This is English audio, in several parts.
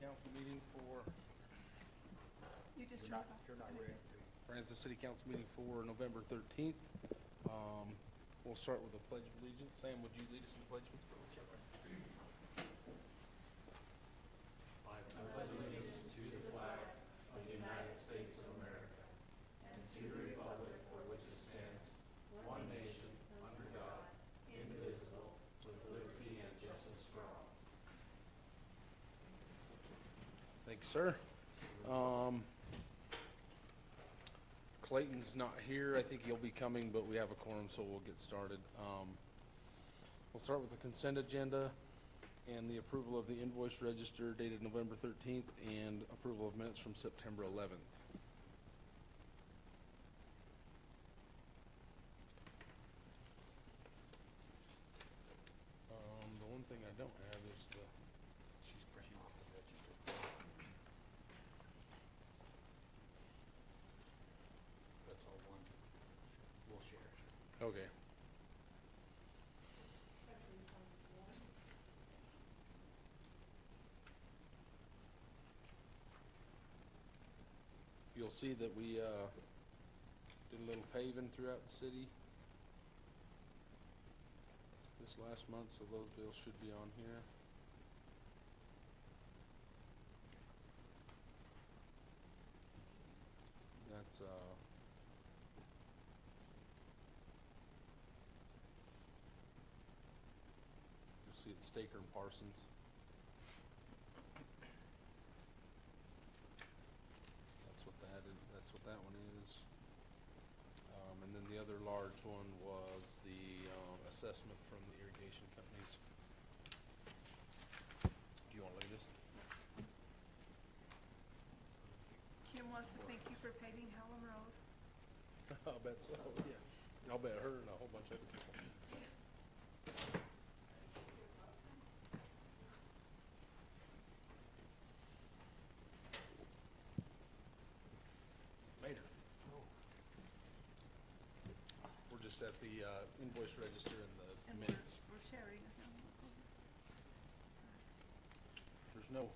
Council meeting for You just You're drop off. not ready. Francis City Council meeting for November 13th. We'll start with the Pledge of Allegiance. Sam, would you lead us in the pledge? Thank you, sir. Clayton's not here. I think he'll be coming, but we have a quorum, so we'll get started. We'll start with the consent agenda and the approval of the invoice register dated November 13th and approval of minutes from September 11th. The one thing I don't have is the, She's printing off the register. That's all one. We'll share. okay. You'll see that we did a little paving throughout the city this last month, so those bills should be on here. That's you'll see it's Staker and Parsons. That's what that one is. And then the other large one was the assessment from the irrigation companies. Do you want to look at this? Kim wants to thank you for paving Hallam Road. I'll bet so, yeah. I'll bet her and a whole bunch of other people. Later. We're just at the invoice register and the And minutes. we're sharing. If there's no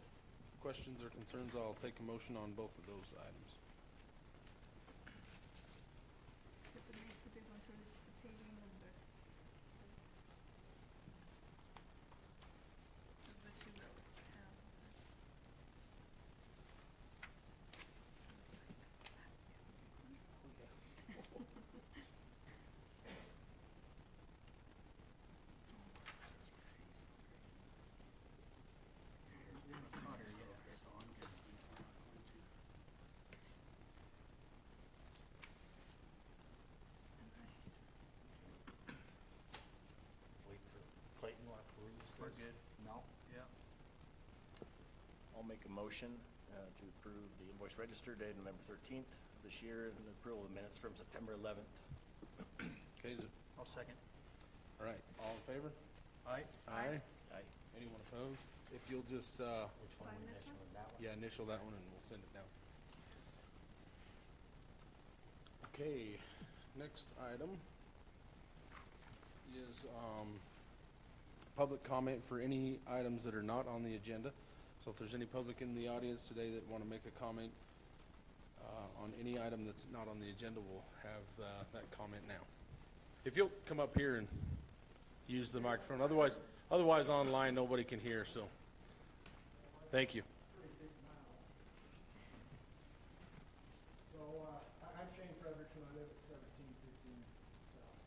questions or concerns, I'll take a motion on both of those items. Except the big ones are just the paving and the two roads to have. Here's the Cotter, yeah, it's on, because we're not going to. Wait for Clayton, want to peruse this? We're good. No? Yeah. I'll make a motion to approve the invoice register dated November 13th this year and the approval of minutes from September 11th. Okay, is it, I'll second. all right, all in favor? Aye. Aye. Aye. Anyone opposed? If you'll just, Which one Sign we this initial one? in that one? yeah, initial that one and we'll send it down. Okay, next item is, public comment for any items that are not on the agenda. So if there's any public in the audience today that want to make a comment, on any item that's not on the agenda, we'll have, that comment now. If you'll come up here and use the microphone, otherwise online, nobody can hear, so, thank you. So, I'm Shane Fredericton, I live at 1715 South.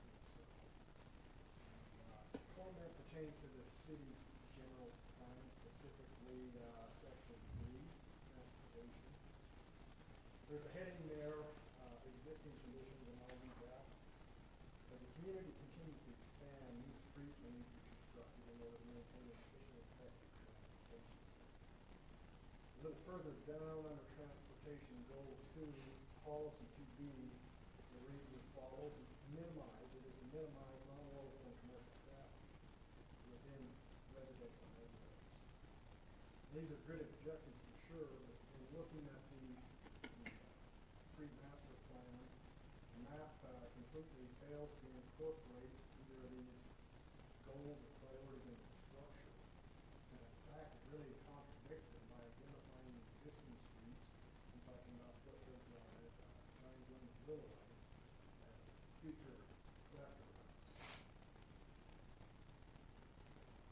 Comment pertains to the city's general plan, specifically, section 3, transportation. There's a heading there, existing conditions, and I'll read that. As the community continues to expand, new streets may need to be constructed in order to maintain an efficient and effective transportation system. A little further down under transportation, goal 2, policy 2B, it reads as follows: minimize, it is to minimize non-local and commercial traffic within residential neighborhoods. These are good objectives for sure, but in looking at the pre-master plan, the map completely fails to incorporate either of these goals or priorities into the structure. And in fact, it really contradicts it by talking about what was Giants Lane Boulevard as future preference.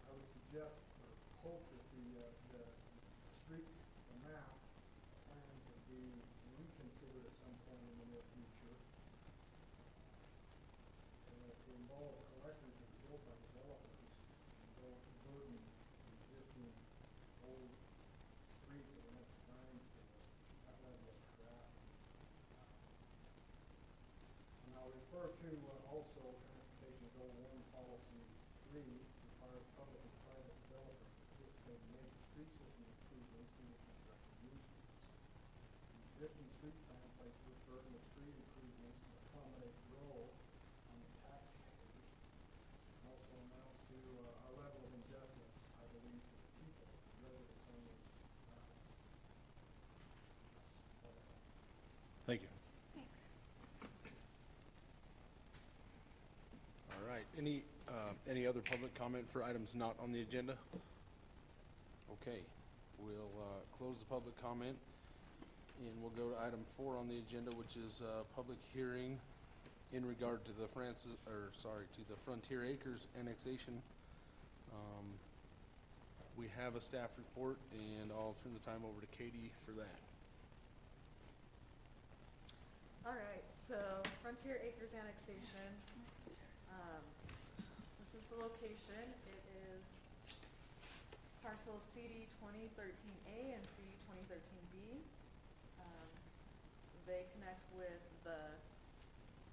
I would suggest or hope that the street, the map, plan to be reconsidered at some point in the near future. And that to involve collectors and built by developers and don't burden the existing old streets that were not designed for that level of traffic. And I'll refer to also Transportation Goal 1 Policy 3, require public and private developers to participate in major street system improvements through the construction of new streets. The existing street plan places the burden of street improvements to accommodate growth on the taxpayers. And also amounts to a level of injustice, I believe, to the people, residents on those routes. That's all I have. Thank you. Thanks. All right, any other public comment for items not on the agenda? Okay, we'll, close the public comment, and we'll go to item 4 on the agenda, which is, public hearing in regard to the to the Frontier Acres annexation. We have a staff report, and I'll turn the time over to Katie for that. All right, so Frontier Acres annexation. This is the location. It is parcel CD 2013A and CD 2013B. They connect with the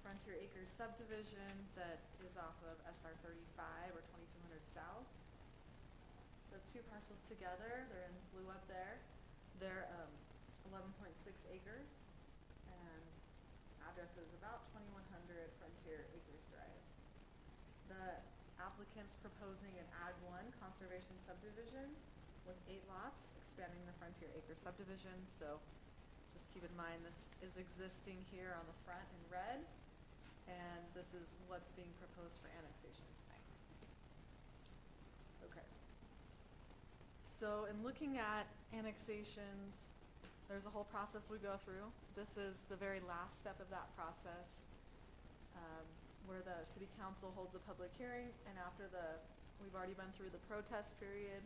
Frontier Acres subdivision that is off of SR 35 or 2200 South. The two parcels together, they're in blue up there. They're 11.6 acres, and address is about 2100 Frontier Acres Drive. The applicant's proposing an Ag 1 conservation subdivision with 8 lots, expanding the Frontier Acres subdivision. So just keep in mind this is existing here on the front in red, and this is what's being proposed for annexation tonight. Okay. So in looking at annexations, there's a whole process we go through. This is the very last step of that process, where the city council holds a public hearing, and after we've already been through the protest period,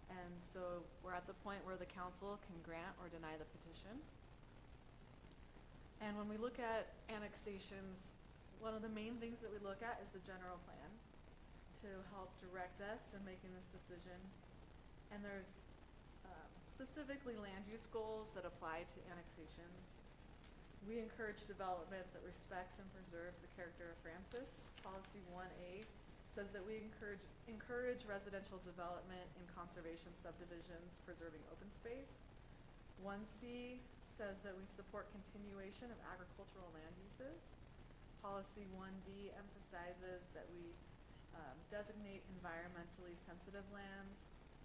and so we're at the point where the council can grant or deny the petition. And when we look at annexations, one of the main things that we look at is the general plan to help direct us in making this decision. And there's specifically land use goals that apply to annexations. We encourage development that respects and preserves the character of Francis. Policy 1A says that we encourage residential development in conservation subdivisions, preserving open space. 1C says that we support continuation of agricultural land uses. Policy 1D emphasizes that we designate environmentally sensitive lands,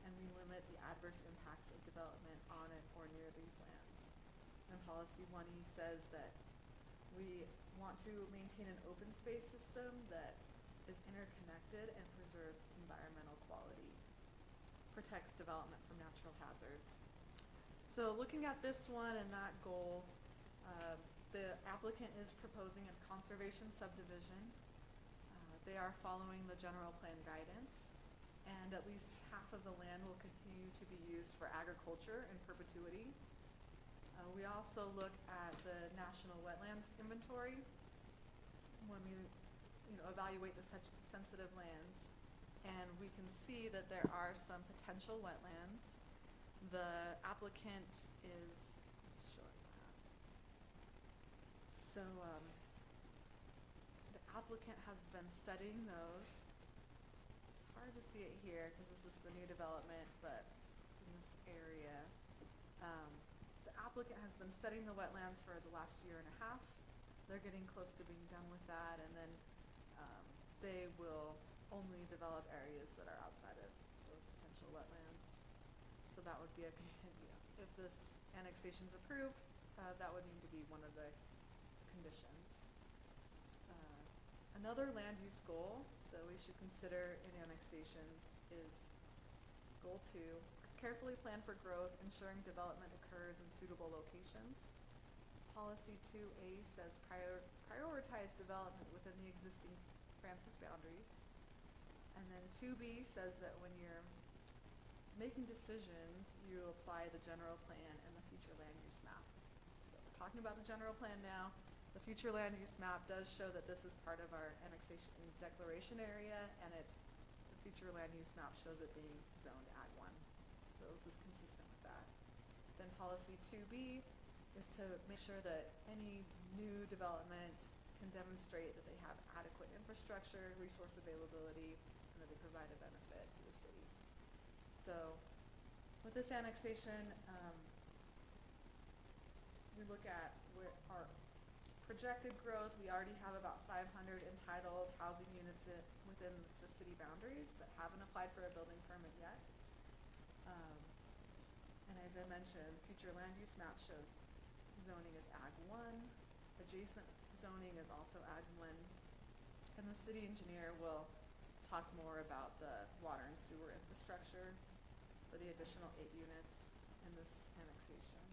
and we limit the adverse impacts of development on and or near these lands. And policy 1E says that we want to maintain an open space system that is interconnected and preserves environmental quality, protects development from natural hazards. So looking at this one and that goal, the applicant is proposing a conservation subdivision. They are following the general plan guidance, and at least half of the land will continue to be used for agriculture in perpetuity. We also look at the National Wetlands Inventory when we evaluate the sensitive lands, and we can see that there are some potential wetlands. The applicant is showing that. So the applicant has been studying those. It's hard to see it here because this is the new development, but it's in this area. The applicant has been studying the wetlands for the last year and a half. They're getting close to being done with that, and then they will only develop areas that are outside of those potential wetlands. So that would be a if this annexation is approved, that would need to be one of the conditions. Another land use goal that we should consider in annexations is goal 2, carefully plan for growth, ensuring development occurs in suitable locations. Policy 2A says prioritize development within the existing Francis boundaries. And then 2B says that when you're making decisions, you apply the general plan and the future land use map. So we're talking about the general plan now. The future land use map does show that this is part of our annexation declaration area, and the future land use map shows it being zoned Ag 1. So this is consistent with that. Then policy 2B is to make sure that any new development can demonstrate that they have adequate infrastructure, resource availability, and that they provide a benefit to the city. So with this annexation, we look at where our projected growth. We already have about 500 entitled housing units within the city boundaries that haven't applied for a building permit yet. And as I mentioned, future land use map shows zoning is Ag 1. Adjacent zoning is also Ag 1. And the city engineer will talk more about the water and sewer infrastructure for the additional 8 units in this annexation.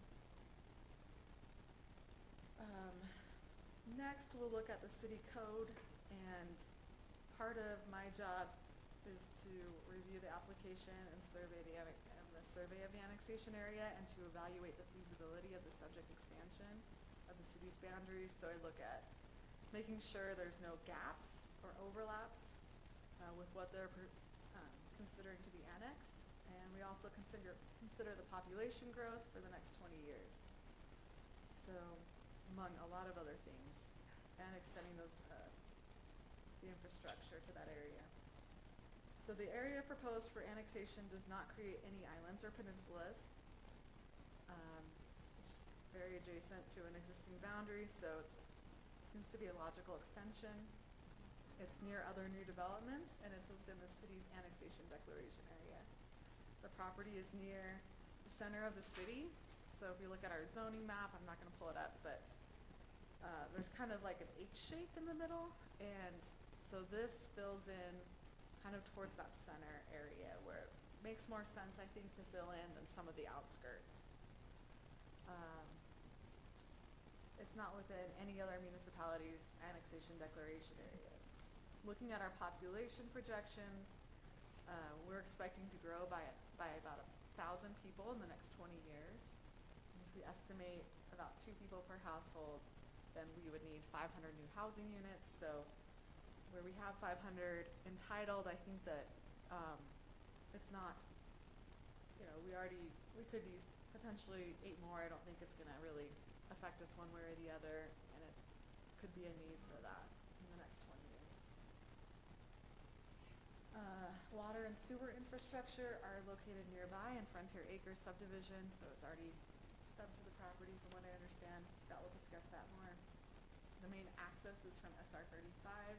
Next, we'll look at the city code, and part of my job is to review the application and survey the survey of the annexation area, and to evaluate the feasibility of the subject expansion of the city's boundaries. So I look at making sure there's no gaps or overlaps with what they're considering to be annexed, and we also consider the population growth for the next 20 years. So, among a lot of other things, and extending the infrastructure to that area. So the area proposed for annexation does not create any islands or peninsulas. It's very adjacent to an existing boundary, so it seems to be a logical extension. It's near other new developments, and it's within the city's annexation declaration area. The property is near the center of the city. So if you look at our zoning map, I'm not going to pull it up, but there's kind of like an H shape in the middle, and so this fills in kind of towards that center area where it makes more sense, I think, to fill in than some of the outskirts. It's not within any other municipalities' annexation declaration areas. Looking at our population projections, we're expecting to grow by about 1,000 people in the next 20 years. If we estimate about 2 people per household, then we would need 500 new housing units. So where we have 500 entitled, I think that it's not, we could use potentially 8 more. I don't think it's gonna really affect us one way or the other, and it could be a need for that in the next 20 years. Water and sewer infrastructure are located nearby in Frontier Acres subdivision, so it's already stubbed to the property from what I understand. Scott will discuss that more. The main access is from SR 35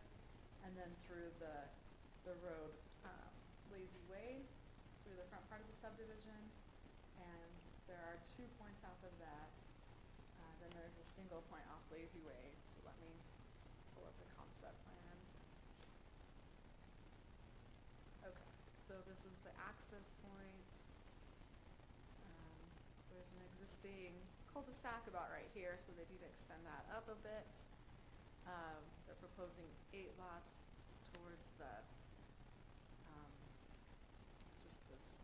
and then through the road Lazy Way through the front part of the subdivision, and there are 2 points off of that. Then there's a single point off Lazy Way, so let me pull up the concept plan. Okay, so this is the access point. There's an existing cul-de-sac about right here, so they need to extend that up a bit. They're proposing 8 lots towards the just this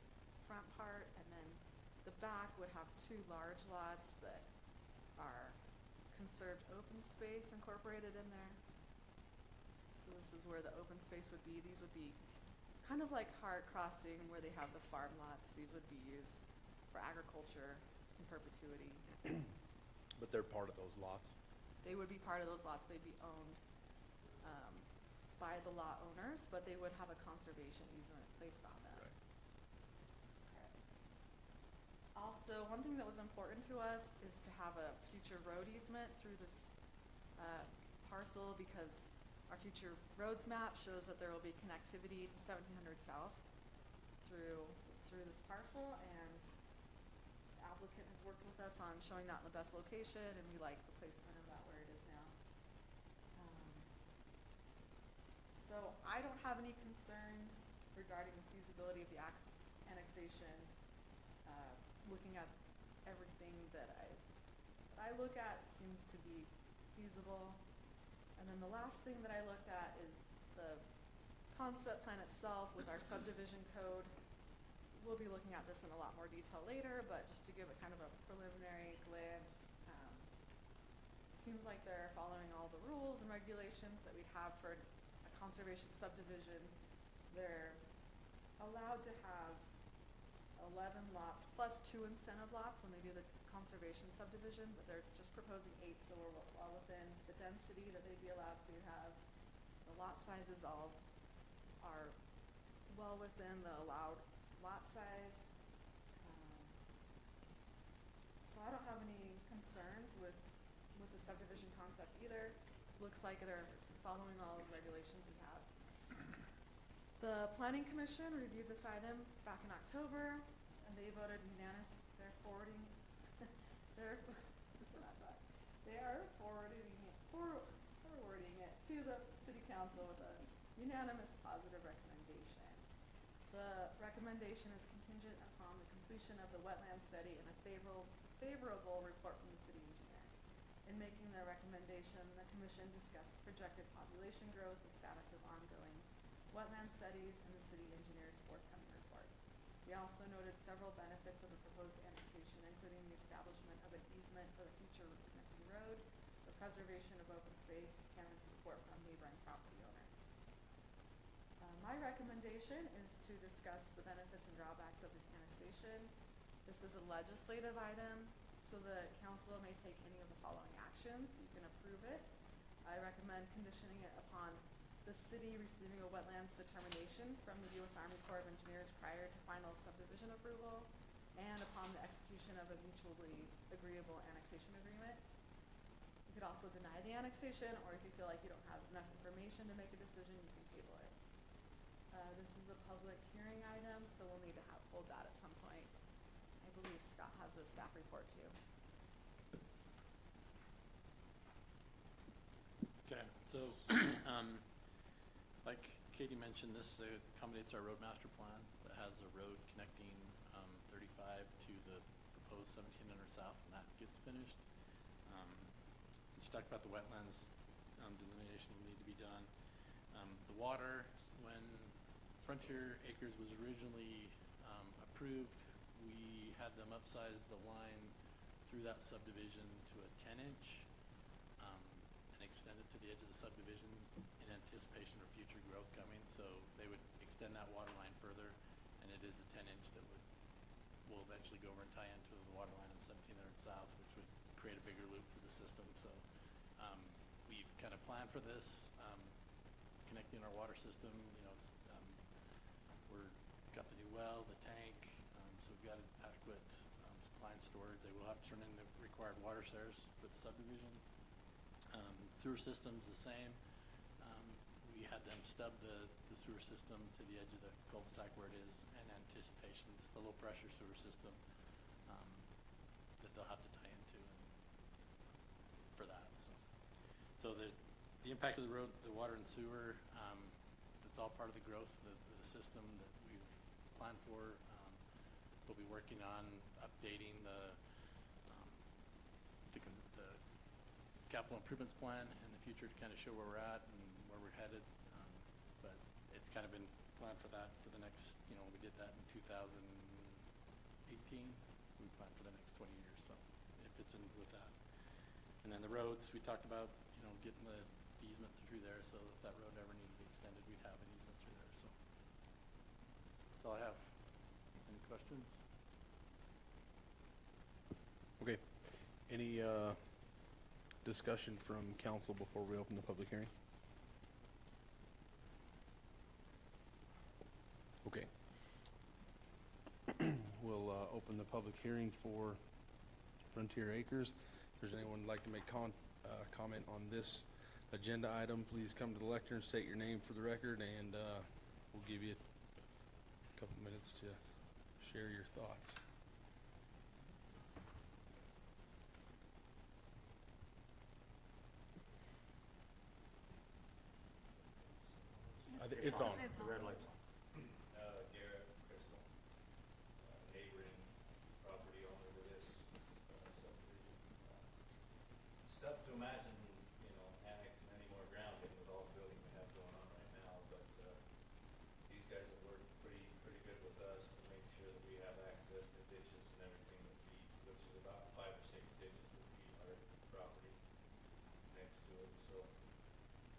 front part, and then the back would have 2 large lots that are conserved open space incorporated in there. So this is where the open space would be. These would be kind of like Hart Crossing, where they have the farm lots. These would be used for agriculture in perpetuity. But they're part of those lots. They would be part of those lots. They'd be owned by the lot owners, but they would have a conservation easement placed on them. Right. Okay. Also, one thing that was important to us is to have a future road easement through this parcel, because our future roads map shows that there will be connectivity to 1700 South through this parcel, and the applicant has worked with us on showing that in the best location, and we like the placement of that where it is now. So I don't have any concerns regarding the feasibility of the annexation looking at everything that I look at seems to be feasible. And then the last thing that I looked at is the concept plan itself with our subdivision code. We'll be looking at this in a lot more detail later, but just to give it kind of a preliminary glance, it seems like they're following all the rules and regulations that we have for a conservation subdivision. They're allowed to have 11 lots plus 2 incentive lots when they do the conservation subdivision, but they're just proposing 8, so we're well within the density that they'd be allowed to have. The lot sizes all are well within the allowed lot size. So I don't have any concerns with the subdivision concept either. Looks like they're following all the regulations we have. The planning commission reviewed this item back in October, and they voted unanimous. They're forwarding, they are forwarding it to the city council with a unanimous positive recommendation. The recommendation is contingent upon the completion of the wetland study and a favorable report from the city engineer. In making their recommendation, the commission discussed projected population growth, the status of ongoing wetland studies, and the city engineer's forthcoming report. We also noted several benefits of the proposed annexation, including the establishment of an easement for the future connecting road, the preservation of open space, and support from neighboring property owners. My recommendation is to discuss the benefits and drawbacks of this annexation. This is a legislative item, so the council may take any of the following actions. You can approve it. I recommend conditioning it upon the city receiving a wetlands determination from the U.S. Army Corps of Engineers prior to final subdivision approval, and upon the execution of a mutually agreeable annexation agreement. You could also deny the annexation, or if you feel like you don't have enough information to make a decision, you can table it. This is a public hearing item, so we'll need to hold that at some point. I believe Scott has a staff report too. Okay, so like Katie mentioned, this accommodates our road master plan that has a road connecting 35 to the proposed 1700 South when that gets finished. She talked about the wetlands delineation will need to be done. The water, when Frontier Acres was originally approved, we had them upsize the line through that subdivision to a 10-inch and extend it to the edge of the subdivision in anticipation of future growth coming. So they would extend that water line further, and it is a 10-inch that will eventually go over and tie into the water line in 1700 South, which would create a bigger loop for the system. So we've kind of planned for this, connecting our water system. You know, it's we're got the new well, the tank, so we've got adequate supply and storage. They will have to turn in the required water shares for the subdivision. Sewer system's the same. We had them stub the sewer system to the edge of the cul-de-sac where it is in anticipation. It's the low pressure sewer system that they'll have to tie into for that. So the impact of the road, the water and sewer, that's all part of the growth of the system that we've planned for. We'll be working on updating the capital improvements plan in the future to kind of show where we're at and where we're headed. But it's kind of been planned for that for the next, we did that in 2018. We planned for the next 20 years, so it fits in with that. And then the roads, we talked about, getting the easement through there, so if that road ever needed to be extended, we'd have an easement through there, so. That's all I have. Any questions? Okay. Any discussion from council before we open the public hearing? Okay. We'll open the public hearing for Frontier Acres. If there's anyone who'd like to make comment on this agenda item, please come to the lectern, state your name for the record, and we'll give you a couple minutes to share your thoughts. It's on. It's The red on. light's on. Garrett, Crystal, neighboring property which is about 5 or 6 ditches that feed our property next to it, so.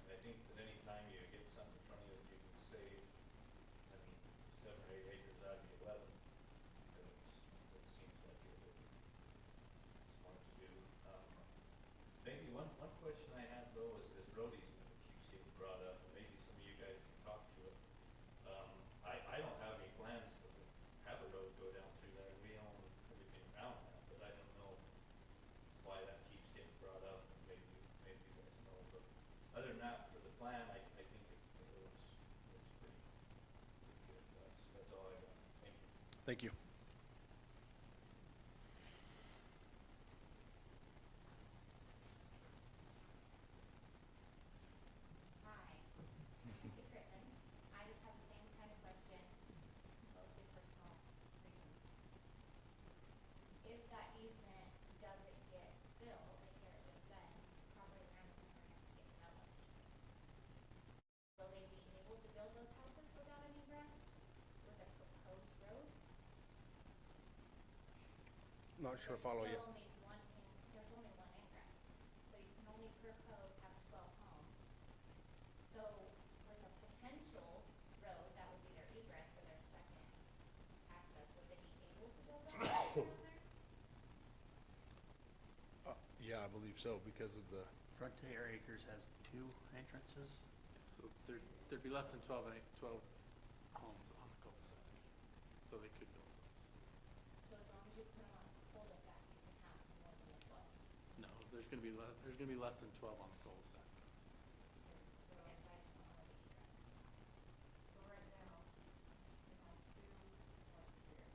And I think that any time you get something in front of you that you can save, I mean, 7 or 8 acres out of the 11, then it seems like it would be smart to do. Maybe one question I had though is this road easement that keeps getting brought up, and maybe some of you guys can talk to it. I don't have any plans to have a road go down through there. We own everything around that, but I don't know why that keeps getting brought up, and maybe you guys know. But other than that, for the plan, I think it looks pretty good. That's all I got. Thank you. Thank you. Hi, Cynthia Griffin. I just have the same kind of question, mostly personal reasons. If that easement doesn't get built, like Garrett just said, property around it's never gonna get developed. Will they be able to build those houses without an egress with a proposed road? Not sure I follow you. There's only one ingress, so you can only per code have 12 homes. So with a potential road, that would be their egress for their second access, would they be able to build that house down there? Yeah, I believe so because of the, Frontier Acres has 2 entrances. So there'd be less than 12 homes on the cul-de-sac, so they could build those. So as long as you put them on a cul-de-sac, you can have more than 12. No, there's gonna be less than 12 on the cul-de-sac. So I guess I just don't know what the egress is. So right now, we have 2 points here.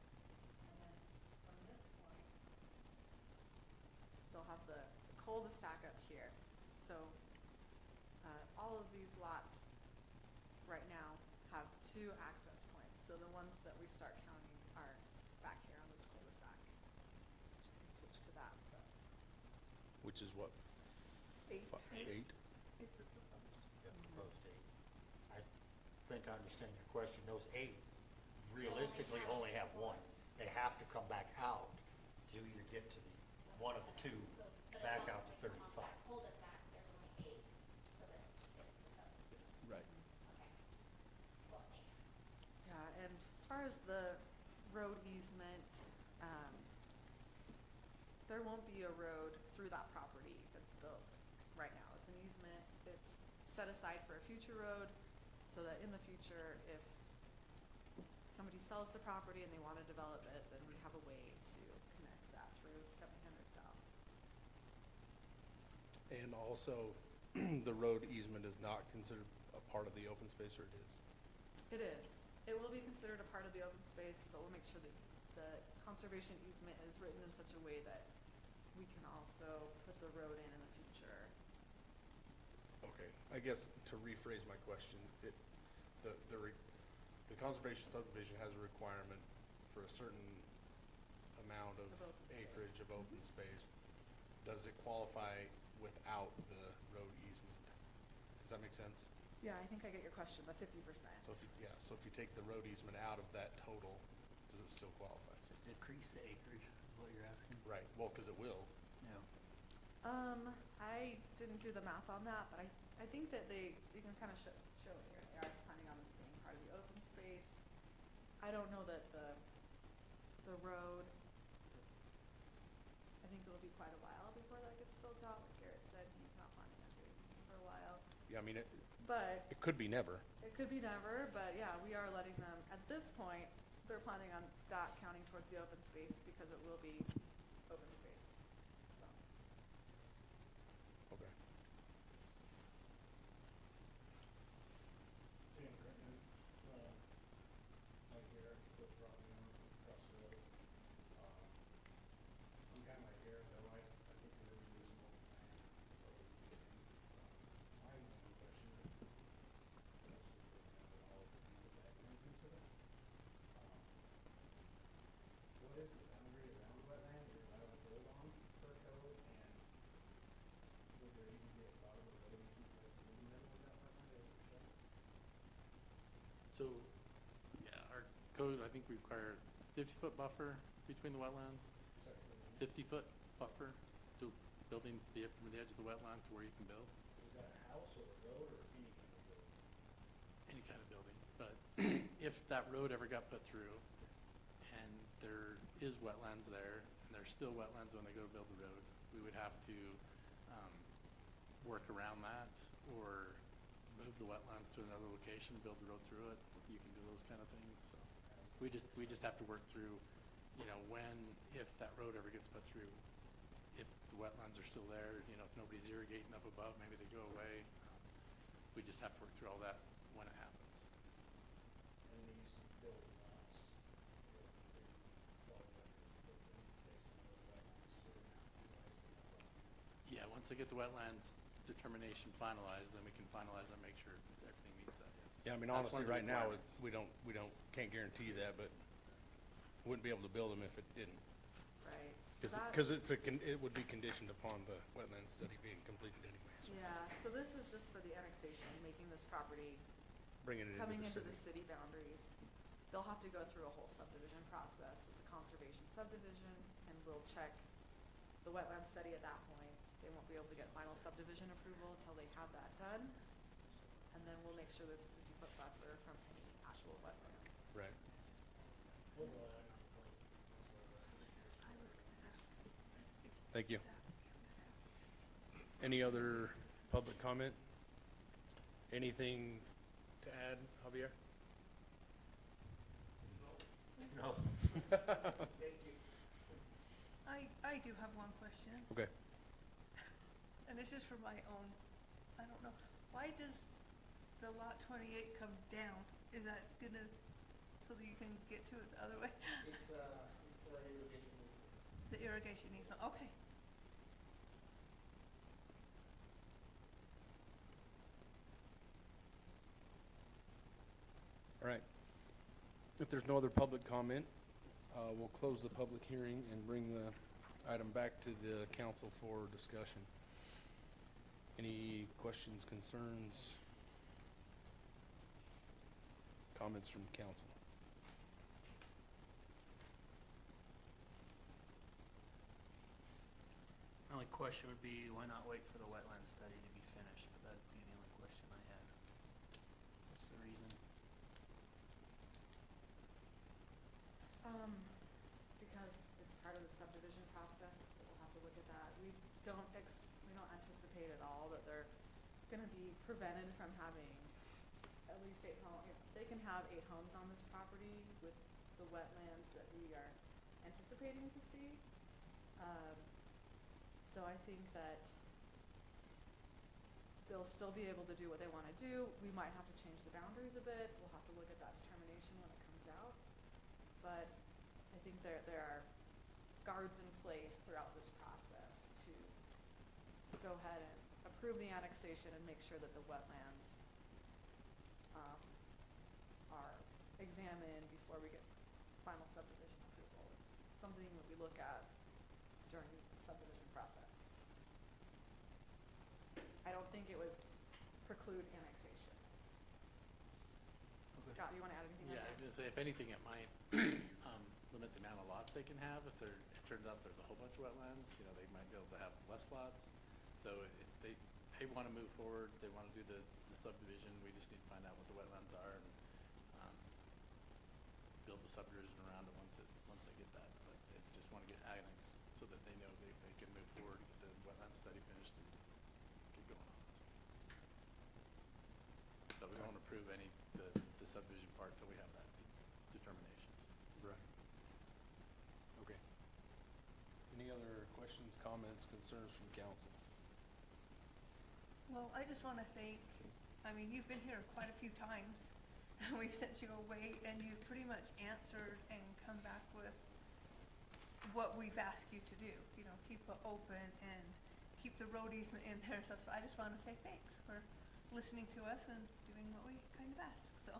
And then from this point, they'll have the cul-de-sac up here. So, all of these lots right now have 2 access points. So the ones that we start counting are back here on this cul-de-sac. Which I can switch to that, but which is what? 8. 8? Is the proposed. Yeah, proposed 8. I think I understand your question. Those 8 realistically only have 1. They have to come back out to either get to the one of the 2 But back as out long to as they come off 35. that cul-de-sac, there's only 8, so this fits the code. Right. Okay. Well, thanks. Yeah, and as far as the road easement, there won't be a road through that property that's built right now. It's an easement, it's set aside for a future road, so that in the future, if somebody sells the property and they wanna develop it, then we have a way to connect that through 1700 South. And also, the road easement is not considered a part of the open space, or it is? It is. It will be considered a part of the open space, but we'll make sure that the conservation easement is written in such a way that we can also put the road in the future. Okay, I guess to rephrase my question, the conservation subdivision has a requirement for a certain amount of Of open space. acreage of open space. Does it qualify without the road easement? Does that make sense? Yeah, I think I get your question, the 50%. So if you take the road easement out of that total, does it still qualify? Does it decrease the acreage, is what you're asking? Right, well, cause it will. Yeah. I didn't do the math on that, but I think that you can kind of show it here. They are planning on this being part of the open space. I don't know that the road, I think it'll be quite a while before that gets built out. Like Garrett said, he's not planning on doing it for a while. Yeah, I mean, But it could be never. it could be never, but yeah, we are letting them, at this point, they're planning on that counting towards the open space because it will be open space, so. Okay. Tim Crittenden, right here, the property owner across the road. I'm kind of like Garrett, though, I think we're really using open land, so we can, my only question is, that's the methodology that that can consider. What is the boundary around wetland you're allowed to build on per code, and would there even be a thought of a road to like in the middle of that wetland or something? So, yeah, our code, I think we require 50-foot buffer between the wetlands. Section 1. 50-foot buffer to building from the edge of the wetland to where you can build, Is that a house or a road or any kind of building? any kind of building. But if that road ever got put through and there is wetlands there, and there's still wetlands when they go to build the road, we would have to work around that or move the wetlands to another location, build the road through it. You can do those kind of things, so. We just have to work through, you know, if that road ever gets put through, if the wetlands are still there, you know, if nobody's irrigating up above, maybe they go away. We just have to work through all that when it happens. And these building lots, they fall under basically the wetlands, so they're not utilizing that wetland. Yeah, once they get the wetlands determination finalized, then we can finalize and make sure everything meets that, yeah. Yeah, I mean, That's one honestly, of the right now, requirements. we can't guarantee that, but wouldn't be able to build them if it didn't. Right. So Because that's- it would be conditioned upon the wetland study being completed anyway, so Yeah, so this is just for the annexation, making this property, bringing it coming into into the the city. city boundaries. They'll have to go through a whole subdivision process with the conservation subdivision, and we'll check the wetland study at that point. They won't be able to get final subdivision approval until they have that done. And then we'll make sure there's a 50-foot buffer from any actual wetlands. Right. Well, no, I don't complain. I was gonna ask. Thank you. that. Any other public comment? Anything to add, Javier? No. I do have one question, Okay. and it's just for my own, I don't know, why does the lot 28 come down? Is that gonna, so that you can get to it the other way? It's a irrigation easement. The irrigation easement, okay. All right. If there's no other public comment, we'll close the public hearing and bring the item back to the council for discussion. Any questions, concerns, comments from council? My only question would be, why not wait for the wetland study to be finished? But that'd be the only question I had. What's the reason? Because it's part of the subdivision process, we'll have to look at that. We don't anticipate at all that they're gonna be prevented from having at least 8 homes. They can have 8 homes on this property with the wetlands that we are anticipating to see. So I think that they'll still be able to do what they wanna do. We might have to change the boundaries a bit. We'll have to look at that determination when it comes out. But I think there are guards in place throughout this process to go ahead and approve the annexation and make sure that the wetlands are examined before we get final subdivision approval. It's something that we look at during the subdivision process. I don't think it would preclude annexation. Scott, you wanna add anything on Yeah, I that? was gonna say, if anything, it might limit the amount of lots they can have. If it turns out there's a whole bunch of wetlands, you know, they might be able to have less lots. So if they wanna move forward, they wanna do the subdivision, we just need to find out what the wetlands are and build the subdivision around it once they get that. But they just wanna get annexed so that they know they can move forward, get the wetland study finished and get going on it. So we won't approve the subdivision part till we have that determination. Right. Okay. Any other questions, comments, concerns from council? Well, I just wanna thank, I mean, you've been here quite a few times, and we've sent you away, and you've pretty much answered and come back with what we've asked you to do, you know, keep it open and keep the road easement in there and stuff, so I just wanna say thanks for listening to us and doing what we kind of asked, so.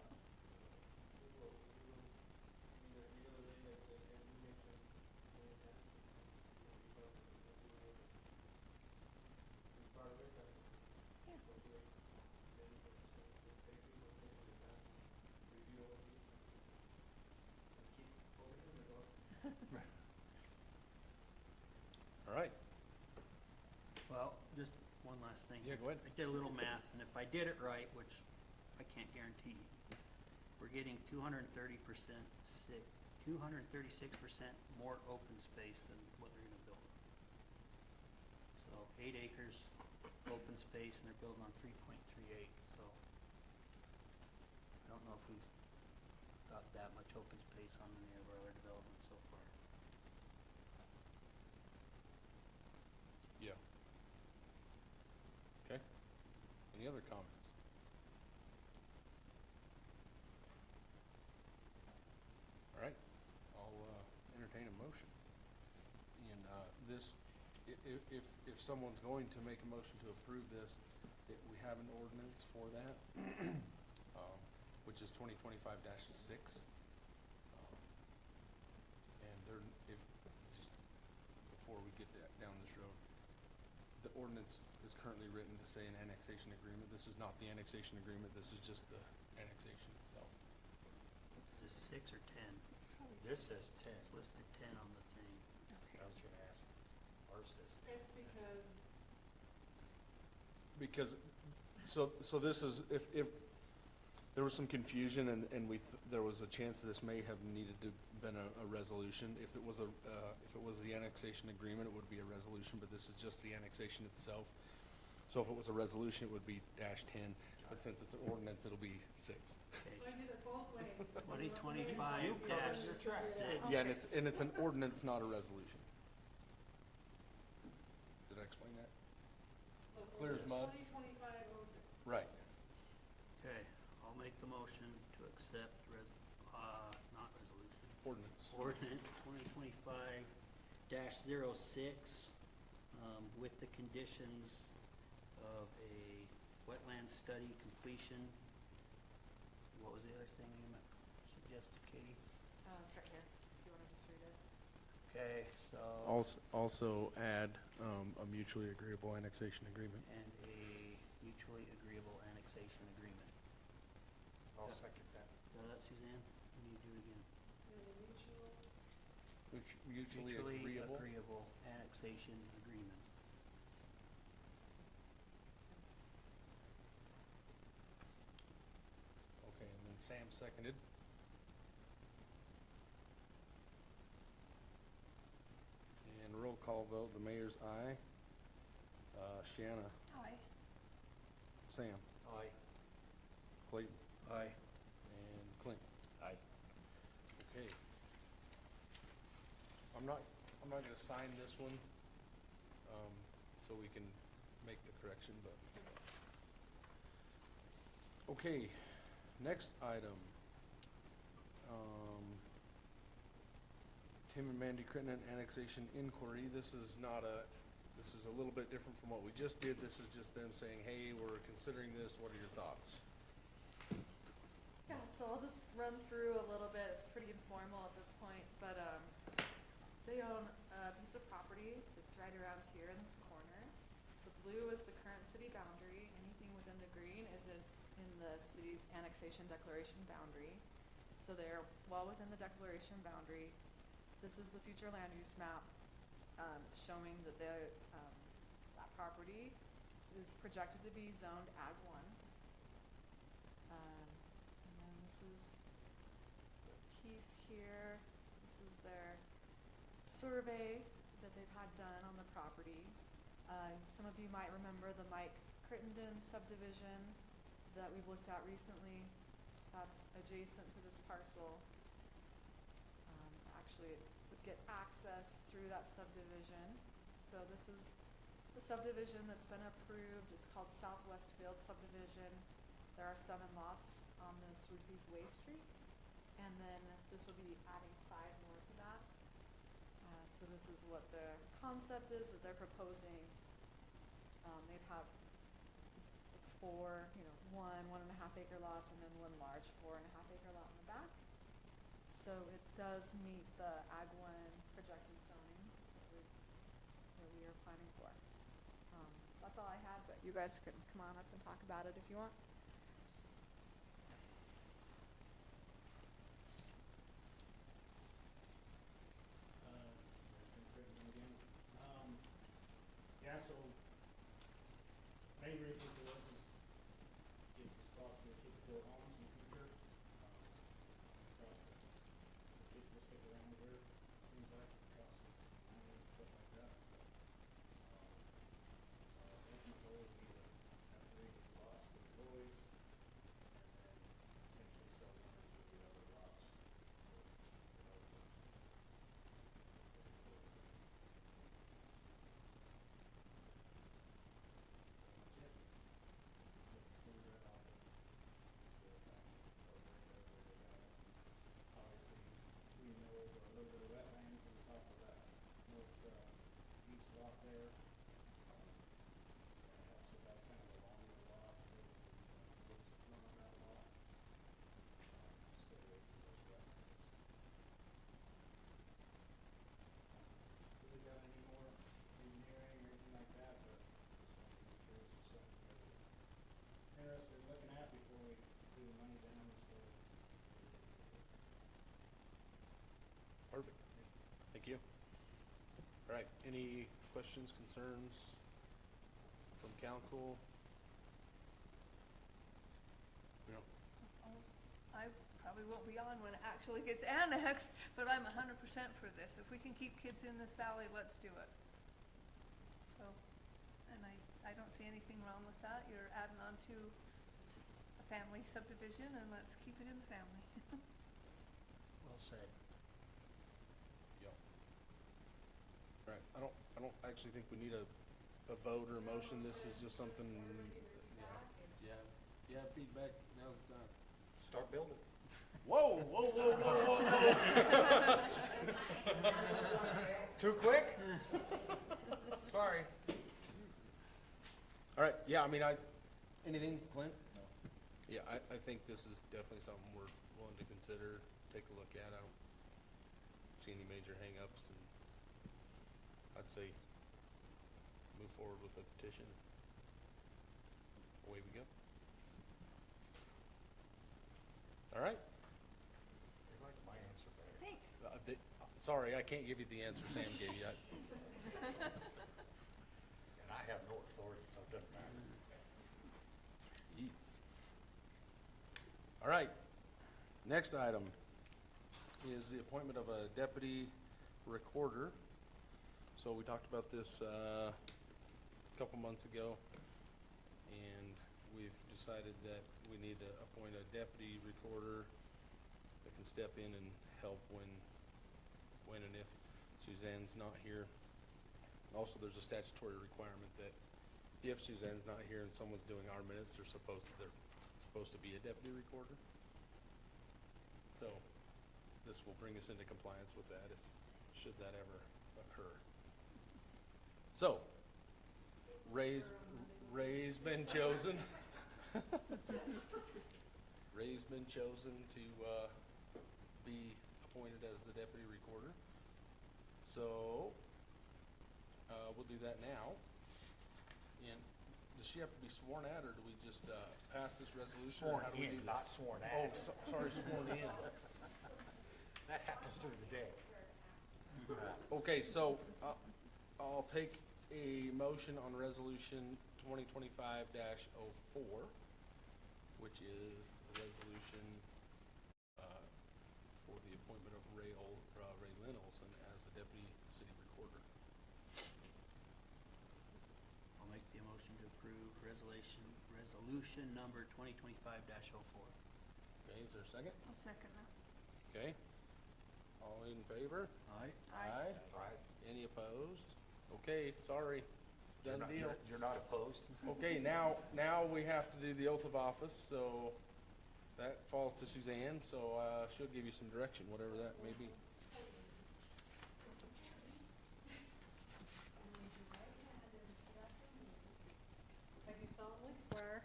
right. Well, just one last thing. Yeah, go ahead. I did a little math, and if I did it right, which I can't guarantee, we're getting 236% more open space than what they're gonna build. So 8 acres open space, and they're building on 3.38, so I don't know if we've got that much open space on any of our other developments so far. Yeah. Okay. Any other comments? All right, I'll entertain a motion. And this, if someone's going to make a motion to approve this, we have an ordinance for that, which is 2025-6. And there, if, just before we get down this road, the ordinance is currently written to say an annexation agreement. This is not the annexation agreement, this is just the annexation itself. Is this 6 or 10? This says 10. It's listed 10 on the thing. I was gonna ask. Ours says 10. It's Because, because so this is, if there was some confusion and there was a chance this may have needed to been a resolution. If it was the annexation agreement, it would be a resolution, but this is just the annexation itself. So if it was a resolution, it would be -10, but since it's an ordinance, it'll be 6. Okay. I did it both ways. 2025-6. Yeah, and it's an ordinance, not a resolution. Did I explain that? So Clear as mud? 2025-06. Right. Okay, I'll make the motion to accept not resolution, Ordinance. ordinance 2025-06, with the conditions of a wetland study completion. What was the other thing you suggested, Katie? It's right here, if you wanna just read it. Okay, so, Also add a mutually agreeable annexation agreement. and a mutually agreeable annexation agreement. I'll second that. Got that, Suzanne? Can you do it again? Mutually agreeable. Annexation agreement. Okay, and then Sam seconded. And roll call vote, the mayor's aye. Shanna, Aye. Sam, Aye. Clayton, Aye. and Clint. Aye. Okay. I'm not gonna sign this one, so we can make the correction, but. Okay, next item. Tim and Mandy Crittenden annexation inquiry. This is a little bit different from what we just did. This is just them saying, hey, we're considering this. What are your thoughts? Yeah, so I'll just run through a little bit. It's pretty informal at this point, but they own a piece of property that's right around here in this corner. The blue is the current city boundary. Anything within the green is in the city's annexation declaration boundary. So they're well within the declaration boundary. This is the future land use map. It's showing that that property is projected to be zoned Ag 1. And then this is the piece here. This is their survey that they've had done on the property. Some of you might remember the Mike Crittenden subdivision that we've looked at recently. That's adjacent to this parcel. Actually, it would get access through that subdivision. So this is the subdivision that's been approved. It's called Southwestfield subdivision. There are 7 lots on this Ruthie's Way Street. And then this will be adding 5 more to that. So this is what the concept is that they're proposing. They'd have like 4, 1.5 acre lots, and then 1 large 4.5 acre lot in the back. So it does meet the Ag 1 projected zoning that we are planning for. That's all I had, but you guys can come on up and talk about it if you want. build homes in the future. Got the kids that stick around here, seems like it costs us money and stuff like that, but, ultimate goal would be to have 3 of these lots for employees, and then potentially sell 1 or 2 of the other lots for development. That's it. Extend that off of the program where they got it. Obviously, we know a little bit of wetlands on top of that east lot there. That helps if that's kind of a longer lot, so we can look to run on that lot. Stay away from those wetlands. Do we got any more engineering or anything like that, but just wanted to make sure this is something that we're interested in looking at before we do the money down and start. Perfect. Thank you. All right, any questions, concerns from council? No. I probably won't be on when it actually gets annexed, but I'm 100% for this. If we can keep kids in this valley, let's do it. So, and I don't see anything wrong with that. You're adding on to a family subdivision, and let's keep it in the family. Well said. Yep. All right, I don't actually think we need a vote or a motion. This is just something, yeah. You have feedback, now's the time. Start building. Whoa, whoa, whoa, whoa, whoa, whoa. Too quick? Sorry. All right, yeah, I mean, anything, Clint? No. Yeah, I think this is definitely something we're willing to consider, take a look at. I don't see any major hangups, and I'd say move forward with the petition. Away we go. All right. They like my answer better. Thanks. Sorry, I can't give you the answer Sam gave you. And I have no authority, so it doesn't matter. Jeez. All right, next item is the appointment of a deputy recorder. So we talked about this a couple months ago, and we've decided that we need to appoint a deputy recorder that can step in and help when and if Suzanne's not here. Also, there's a statutory requirement that if Suzanne's not here and someone's doing our minutes, they're supposed to be a deputy recorder. So this will bring us into compliance with that should that ever occur. So Ray's been chosen. Ray's been chosen to be appointed as the deputy recorder. So we'll do that now. And does she have to be sworn at, or do we just pass this resolution? or Sworn how do we do in, this? not sworn Oh, at. sorry, sworn in. That happens during the day. Okay, so I'll take a motion on resolution 2025-04, which is a resolution for the appointment of Ray Lynn Olson as the deputy city recorder. I'll make the motion to approve resolution number 2025-04. Okay, is there a second? I'll second that. Okay. All in favor? Aye. Aye. Right? Any opposed? Okay, sorry. It's a done deal. You're not opposed? Okay, now we have to do the oath of office, so that falls to Suzanne, so she'll give you some direction, whatever that may be. I do solemnly swear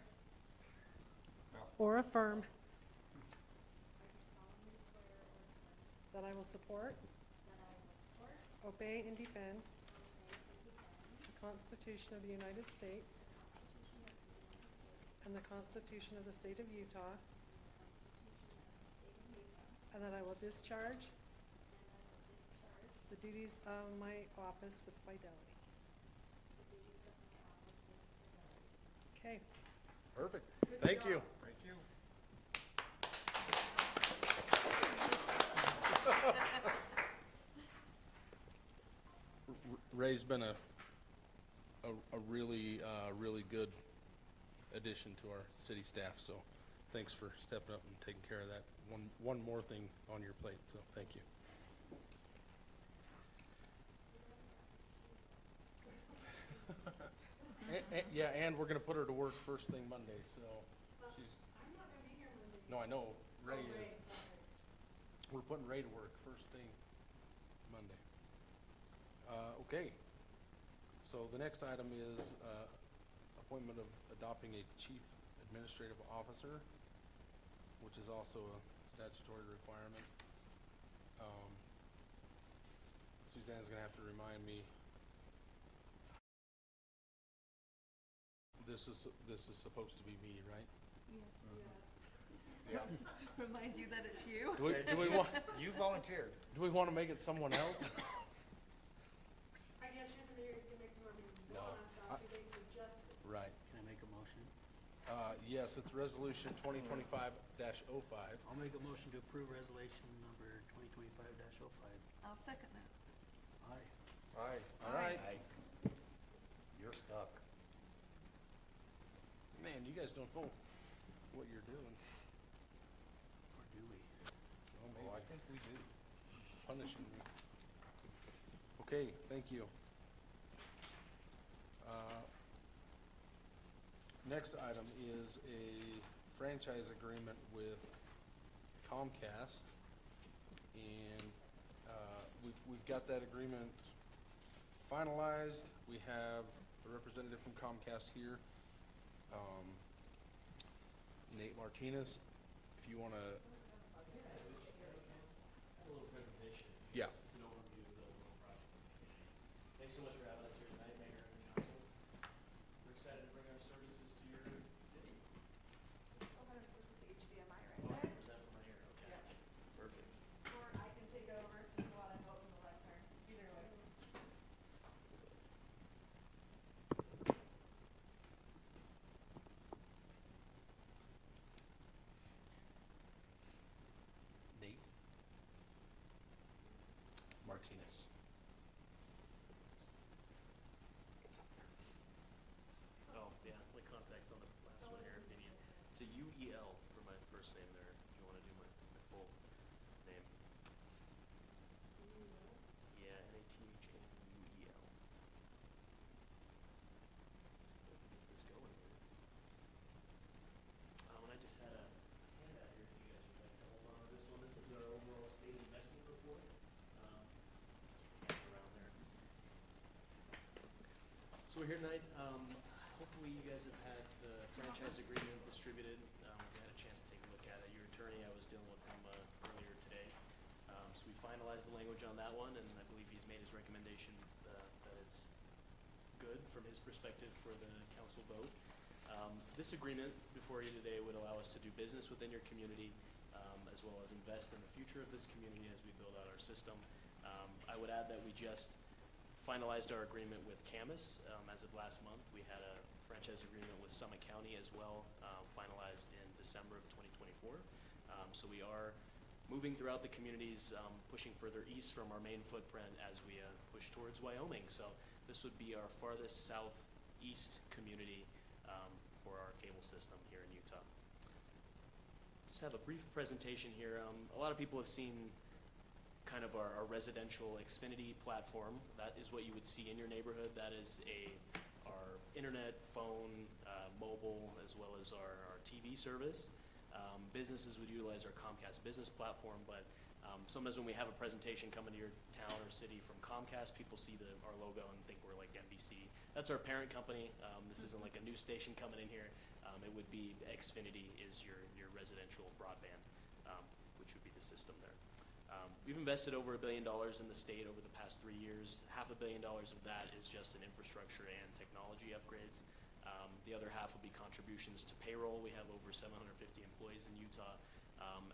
No. or affirm that I will support, obey, and defend the Constitution of the United States and the Constitution of the State of Utah, and that I will discharge the duties of my office with fidelity. Okay. Perfect. Thank you. Thank you. Ray's been a really, really good addition to our city staff, so thanks for stepping up and taking care of that. One more thing on your plate, so thank you. Yeah, and we're gonna put her to work first thing Monday, so she's. I'm not gonna be here Monday. No, I know, Ray is. We're putting Ray to work first thing Monday. Okay. So the next item is, appointment of adopting a chief administrative officer, which is also a statutory requirement. Suzanne's gonna have to remind me. This is supposed to be me, right? Yes. Yeah. Remind you that it's you. Do we want, You volunteered. do we wanna make it someone else? I guess you're the mayor, you can make more than No. one, I thought they suggested. Right. Can I make a motion? Yes, it's resolution 2025-05. I'll make a motion to approve resolution number 2025-05. I'll second that. Aye. Aye. All right. You're stuck. Man, you guys don't know what you're doing. Or do we? Oh, I think we do. Punishing me. Okay, thank you. Next item is a franchise agreement with Comcast. And, we've got that agreement finalized. We have a representative from Comcast here. Nate Martinez, if you wanna. A little presentation. Yeah. It's an overview of the overall project. Thanks so much for having us here tonight, Mayor and Council. We're excited to bring our services to your city. This is HDMI Oh, I can present from right here, okay. Yeah. Perfect. Or I can take over if you want to go from the left turn, either way. Nate Martinez. Oh, yeah, like contacts on the last one here if you need. It's a UEL for my first name there, if you wanna do my full name. Yeah, NATHANUEL. See if I can get this going here. And I just had a handout here if you guys would like to hold on to this one. This is our overall state investment report. Just around there. So we're here tonight, hopefully you guys have had the franchise agreement distributed, you had a chance to take a look at it. Your attorney, I was dealing with him earlier today. So we finalized the language on that one, and I believe he's made his recommendation that it's good from his perspective for the council vote. This agreement before you today would allow us to do business within your community, as well as invest in the future of this community as we build out our system. I would add that we just finalized our agreement with Camus as of last month. We had a franchise agreement with Summit County as well, finalized in December of 2024. So we are moving throughout the communities, pushing further east from our main footprint as we push towards Wyoming. So this would be our farthest southeast community for our cable system here in Utah. Just have a brief presentation here. A lot of people have seen kind of our residential Xfinity platform. That is what you would see in your neighborhood. That is our internet, phone, mobile, as well as our TV service. Businesses would utilize our Comcast business platform, but sometimes when we have a presentation coming to your town or city from Comcast, people see our logo and think we're like NBC. That's our parent company. This isn't like a news station coming in here. It would be Xfinity is your residential broadband, which would be the system there. We've invested over $1 billion in the state over the past 3 years. $500 million of that is just in infrastructure and technology upgrades. The other half will be contributions to payroll. We have over 750 employees in Utah,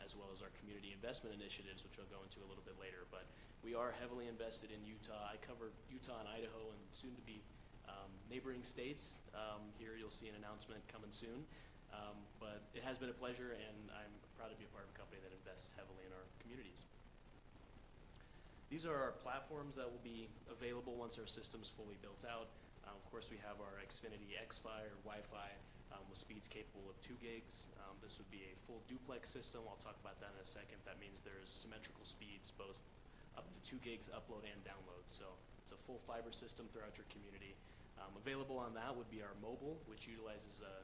as well as our community investment initiatives, which I'll go into a little bit later. But we are heavily invested in Utah. I cover Utah and Idaho and soon to be neighboring states. Here you'll see an announcement coming soon. But it has been a pleasure, and I'm proud to be a part of a company that invests heavily in our communities. These are our platforms that will be available once our system's fully built out. Of course, we have our Xfinity Xfi or Wi-Fi with speeds capable of 2 gigs. This would be a full duplex system. I'll talk about that in a second. That means there's symmetrical speeds, both up to 2 gigs upload and download. So it's a full fiber system throughout your community. Available on that would be our mobile, which utilizes a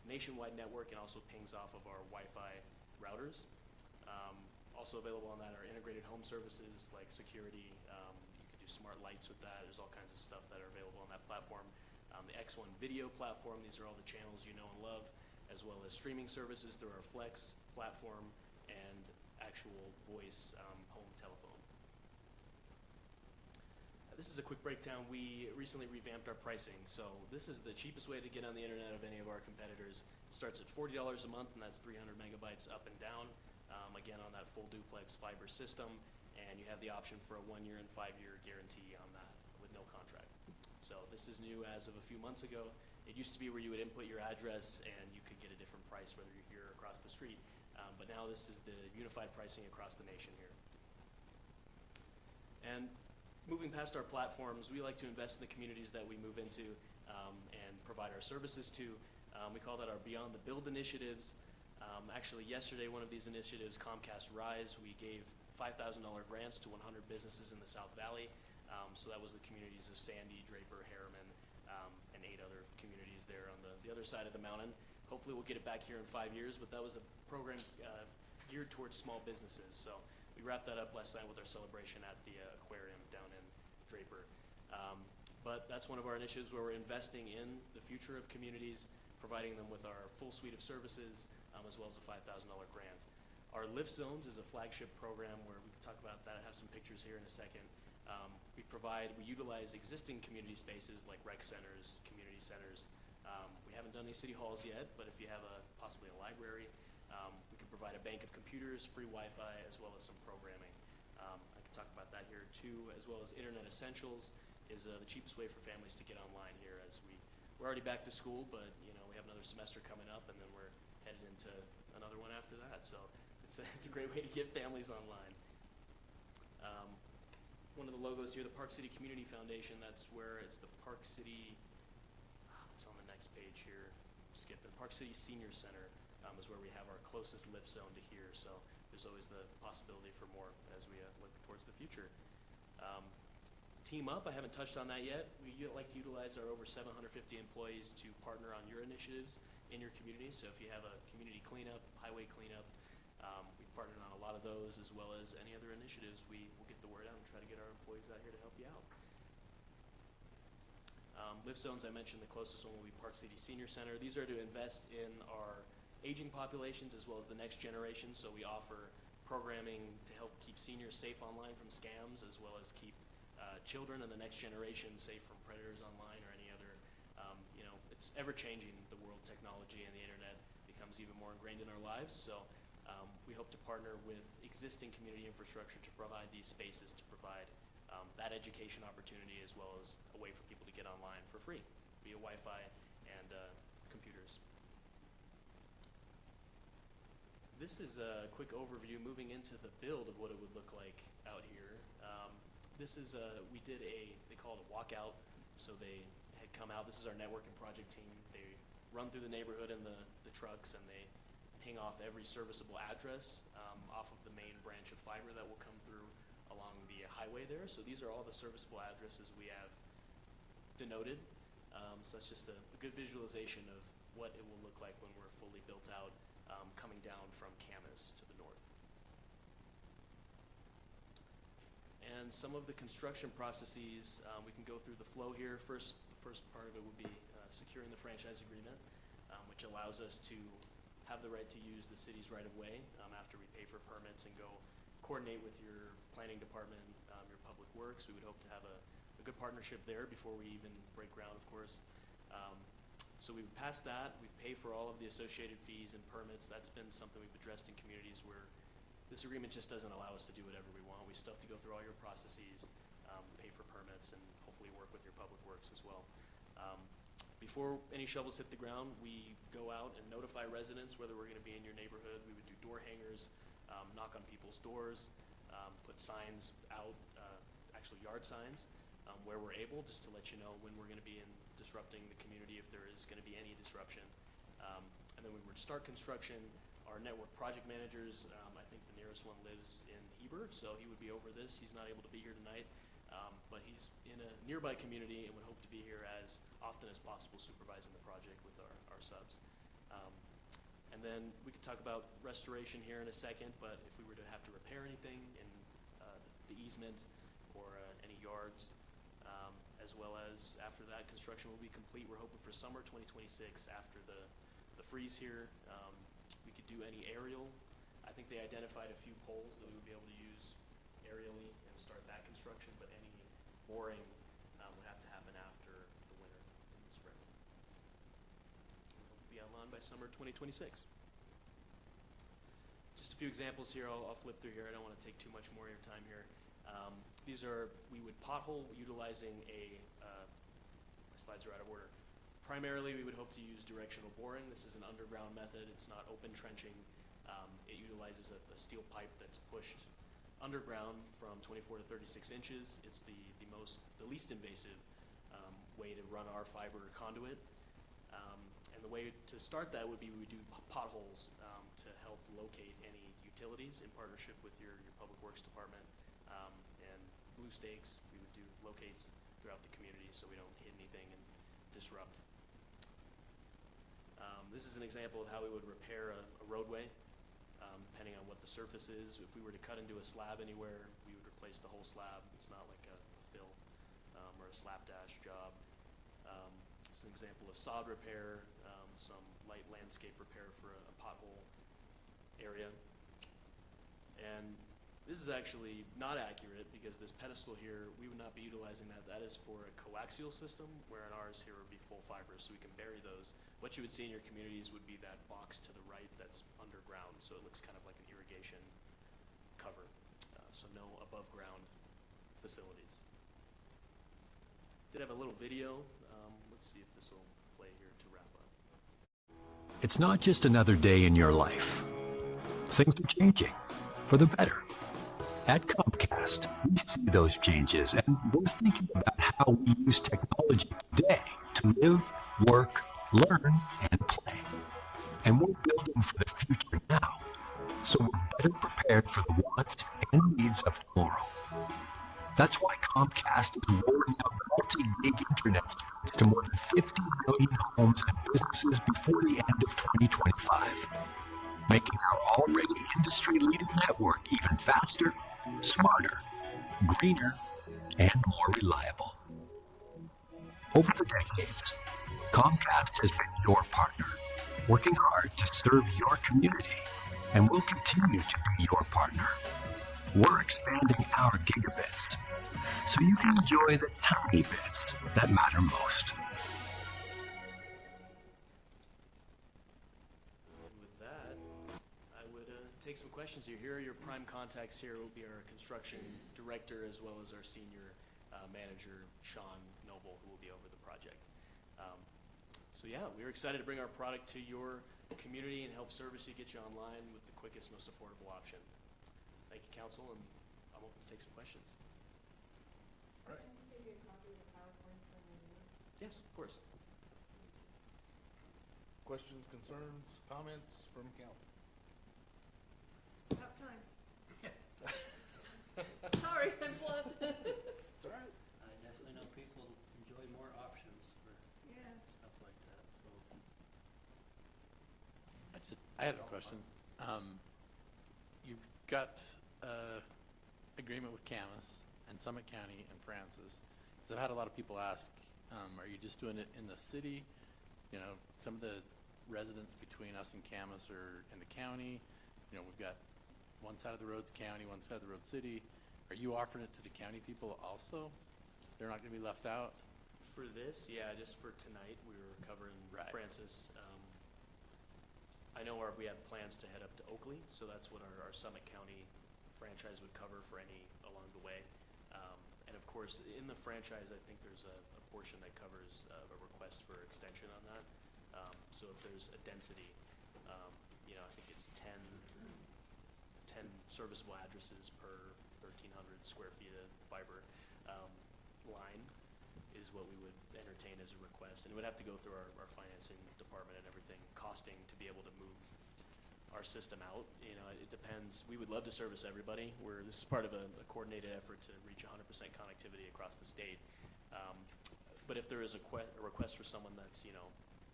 nationwide network and also pings off of our Wi-Fi routers. Also available on that are integrated home services like security. You could do smart lights with that. There's all kinds of stuff that are available on that platform. The X1 video platform, these are all the channels you know and love, as well as streaming services through our Flex platform and actual voice home telephone. This is a quick breakdown. We recently revamped our pricing. So this is the cheapest way to get on the internet of any of our competitors. It starts at $40 a month, and that's 300 megabytes up and down. Again, on that full duplex fiber system, and you have the option for a 1-year and 5-year guarantee on that with no contract. So this is new as of a few months ago. It used to be where you would input your address and you could get a different price whether you're here or across the street. But now this is the unified pricing across the nation here. And moving past our platforms, we like to invest in the communities that we move into and provide our services to. We call that our Beyond the Build initiatives. Actually, yesterday, one of these initiatives, Comcast Rise, we gave $5,000 grants to 100 businesses in the South Valley. So that was the communities of Sandy, Draper, Harriman, and 8 other communities there on the other side of the mountain. Hopefully we'll get it back here in 5 years, but that was a program geared towards small businesses. So we wrapped that up last night with our celebration at the aquarium down in Draper. But that's one of our initiatives where we're investing in the future of communities, providing them with our full suite of services, as well as a $5,000 grant. Our Lift Zones is a flagship program where we can talk about that. I have some pictures here in a second. We utilize existing community spaces like rec centers, community centers. We haven't done any city halls yet, but if you have possibly a library, we can provide a bank of computers, free Wi-Fi, as well as some programming. I can talk about that here too, as well as Internet Essentials is the cheapest way for families to get online here, as we're already back to school, but we have another semester coming up, and then we're headed into another one after that. So it's a great way to get families online. One of the logos here, the Park City Community Foundation, that's where it's the Park City, it's on the next page here, skipping, Park City Senior Center is where we have our closest lift zone to here. So there's always the possibility for more as we look towards the future. Team Up, I haven't touched on that yet. We like to utilize our over 750 employees to partner on your initiatives in your community. So if you have a community cleanup, highway cleanup, we've partnered on a lot of those, as well as any other initiatives. We will get the word out and try to get our employees out here to help you out. Lift Zones, I mentioned the closest one will be Park City Senior Center. These are to invest in our aging populations as well as the next generation. So we offer programming to help keep seniors safe online from scams, as well as keep children and the next generation safe from predators online or any other, it's ever changing. The world, technology, and the internet becomes even more ingrained in our lives. So we hope to partner with existing community infrastructure to provide these spaces, to provide that education opportunity, as well as a way for people to get online for free via Wi-Fi and computers. This is a quick overview moving into the build of what it would look like out here. This is we did they call it a walkout. So they had come out. This is our network and project team. They run through the neighborhood in the trucks, and they ping off every serviceable address off of the main branch of fiber that will come through along the highway there. So these are all the serviceable addresses we have denoted. So that's just a good visualization of what it will look like when we're fully built out, coming down from Camas to the north. And some of the construction processes, we can go through the flow here. The first part of it would be securing the franchise agreement, which allows us to have the right to use the city's right-of-way after we pay for permits and go coordinate with your planning department, your public works. We would hope to have a good partnership there before we even break ground, of course. So we would pass that. We pay for all of the associated fees and permits. That's been something we've addressed in communities where this agreement just doesn't allow us to do whatever we want. We still have to go through all your processes, pay for permits, and hopefully work with your public works as well. Before any shovels hit the ground, we go out and notify residents whether we're going to be in your neighborhood. We would do door hangers, knock on people's doors. put signs out, actually yard signs, where we're able, just to let you know when we're gonna be disrupting the community, if there is gonna be any disruption. And then when we start construction, our network project managers, I think the nearest one lives in Heber, so he would be over this. He's not able to be here tonight, but he's in a nearby community and would hope to be here as often as possible supervising the project with our subs. And then we could talk about restoration here in a second, but if we were to have to repair anything in the easement or any yards, as well as after that construction will be complete, we're hoping for summer 2026 after the freeze here. We could do any aerial. I think they identified a few poles that we would be able to use aerially and start that construction, but any boring would have to happen after the winter in the spring. We hope to be online by summer 2026. Just a few examples here. I'll flip through here. I don't want to take too much more of your time here. These are, we would pothole utilizing my slides are out of order. Primarily, we would hope to use directional boring. This is an underground method. It's not open trenching. It utilizes a steel pipe that's pushed underground from 24 to 36 inches. It's the least invasive way to run our fiber conduit. And the way to start that would be we would do potholes to help locate any utilities in partnership with your Public Works Department. And blue stakes, we would do locates throughout the community so we don't hit anything and disrupt. This is an example of how we would repair a roadway, depending on what the surface is. If we were to cut into a slab anywhere, we would replace the whole slab. It's not like a fill or a slapdash job. It's an example of sod repair, some light landscape repair for a pothole area. And this is actually not accurate because this pedestal here, we would not be utilizing that. That is for a coaxial system, where in ours here would be full fiber, so we can bury those. What you would see in your communities would be that box to the right that's underground, so it looks kind of like an irrigation cover. So no above ground facilities. Did have a little video. Let's see if this will play here to wrap up. It's not just another day in your life. Things are changing for the better. At Comcast, we see those changes, and we're thinking about how we use technology today to live, work, learn, and play. And we're building for the future now, so we're better prepared for the wants and needs of tomorrow. That's why Comcast is rolling out multi-gig internet service to more than 50 million homes and businesses before the end of 2025, making our already industry-leading network even faster, smarter, greener, and more reliable. Over the decades, Comcast has been your partner, working hard to serve your community, and will continue to be your partner. We're expanding our gigabits, so you can enjoy the tiny bits that matter most. With that, I would take some questions here. Here are your prime contacts. Here will be our construction director as well as our senior manager, Sean Noble, who will be over the project. So yeah, we're excited to bring our product to your community and help service you, get you online with the quickest, most affordable option. Thank you, council, and I'm open to take some questions. All right. Can you give me a copy of the PowerPoint for my minutes? Yes, of course. Questions, concerns, comments from council? It's about time. Sorry, I'm blunt. It's all right. I definitely know people enjoy more options for Yeah. stuff like that, so. I had a question. You've got agreement with Camas and Summit County and Francis. Because I've had a lot of people ask, are you just doing it in the city? You know, some of the residents between us and Camas are in the county. You know, we've got one side of the road's county, one side of the road city. Are you offering it to the county people also? They're not gonna be left out? For this, yeah, just for tonight, we were covering Right. Francis. I know we have plans to head up to Oakley, so that's what our Summit County franchise would cover for any along the way. And of course, in the franchise, I think there's a portion that covers a request for extension on that. So if there's a density, you know, I think it's 10 10 serviceable addresses per 1,300 square feet of fiber line is what we would entertain as a request. And it would have to go through our financing department and everything, costing to be able to move our system out. You know, it depends. We would love to service everybody. This is part of a coordinated effort to reach 100% connectivity across the state. But if there is a request for someone that's, you know,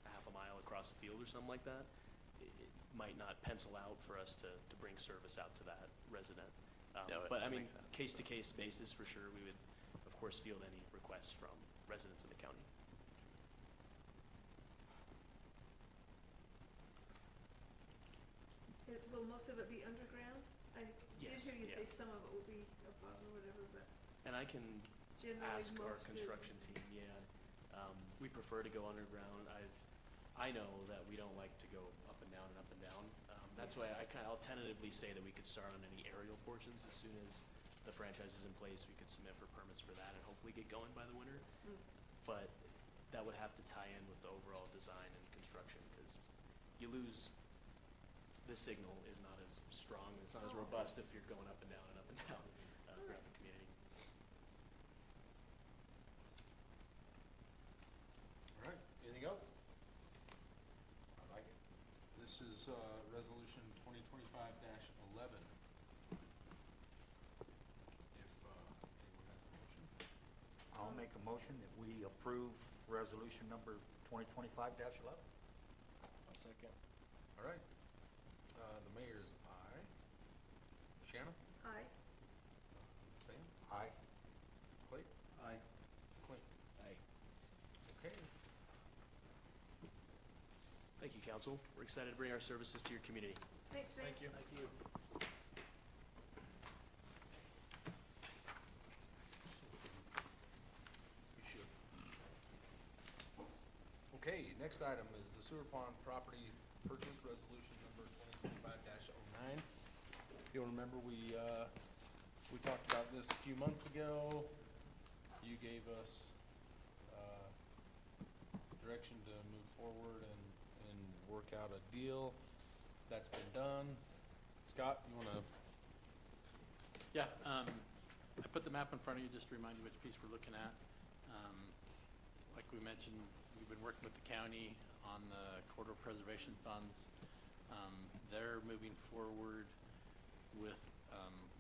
a half a mile across a field or something like that, it might not pencil out for us to bring service out to that resident. Yeah, But I that mean, makes sense. case-to-case basis, for sure, we would, of course, field any requests from residents in the county. Will most of it be underground? I did Yes, hear you yeah. say some of it will be above or whatever, but And I can generally ask our most is. construction team, yeah. We prefer to go underground. I know that we don't like to go up and down and up and down. That's why I'll tentatively say that we could start on any aerial portions as soon as the franchise is in place. We could submit for permits for that and hopefully get going by the winter. Mm. But that would have to tie in with the overall design and construction, because you lose, the signal is not as strong, it's not as Oh, okay. robust if you're going up and down throughout the community. All right, anything else? I like it. This is, resolution 2025-11. If, anyone has a motion. I'll make a motion that we approve resolution number 2025-11. A second. All right. The mayor's aye. Shanna? Aye. Sam? Aye. Clayton? Aye. Clint? Aye. Okay. Thank you, council. We're excited to bring our services to your community. Thanks, Rick. you. Thank you. You should. Okay, next item is the sewer pond property purchase resolution number 2025-09. You'll remember we talked about this a few months ago. You gave us, direction to move forward and work out a deal. That's been done. Scott, you wanna? Yeah, I put the map in front of you just to remind you which piece we're looking at. Like we mentioned, we've been working with the county on the corridor preservation funds. They're moving forward with,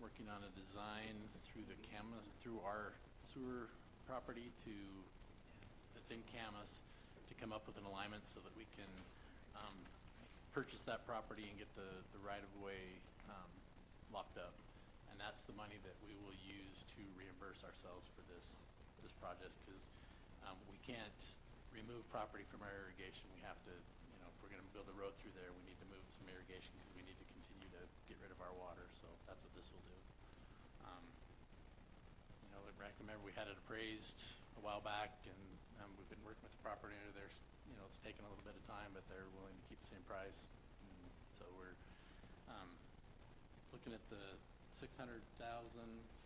working on a design through our sewer property that's in Camas, to come up with an alignment so that we can, purchase that property and get the right-of-way, locked up. And that's the money that we will use to reimburse ourselves for this project, because we can't remove property from our irrigation. We have to, you know, if we're gonna build a road through there, we need to move some irrigation, because we need to continue to get rid of our water, so that's what this will do. You know, I remember we had it appraised a while back, and we've been working with the property owner. There's, you know, it's taken a little bit of time, but they're willing to keep the same price. And so we're looking at the 600,000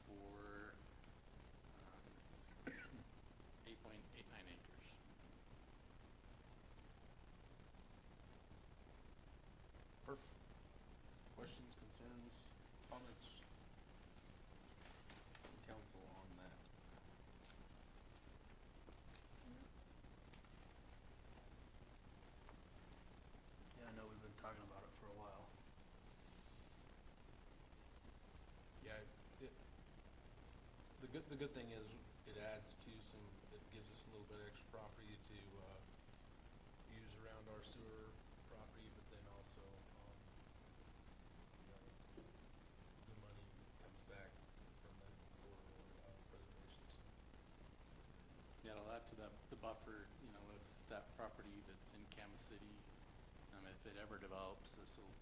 for 8.89 acres. Perfect. Questions, concerns, comments from council on that? Yeah, I know we've been talking about it for a while. Yeah, the good thing is it adds to it gives us a little bit extra property to, use around our sewer property, but then also, you know, the money comes back from that corridor, preservation, so. Yeah, it'll add to the buffer, you know, if that property that's in Camas City, if it ever develops, this will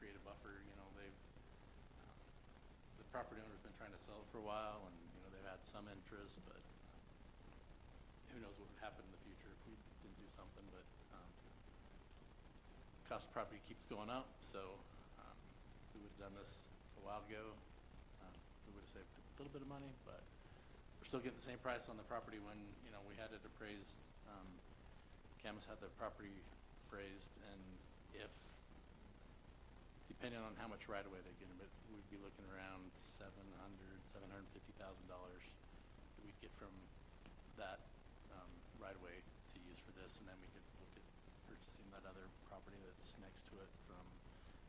create a buffer. You know, the property owner's been trying to sell it for a while, and, you know, they've had some interest, but who knows what would happen in the future if we didn't do something, but, cost of property keeps going up, so, if we would've done this a while ago, we would've saved a little bit of money, but we're still getting the same price on the property when, you know, we had it appraised. Camas had the property appraised, and if, depending on how much right-of-way they get, but we'd be looking around $750,000 that we'd get from that right-of-way to use for this, and then we could look at purchasing that other property that's next to it from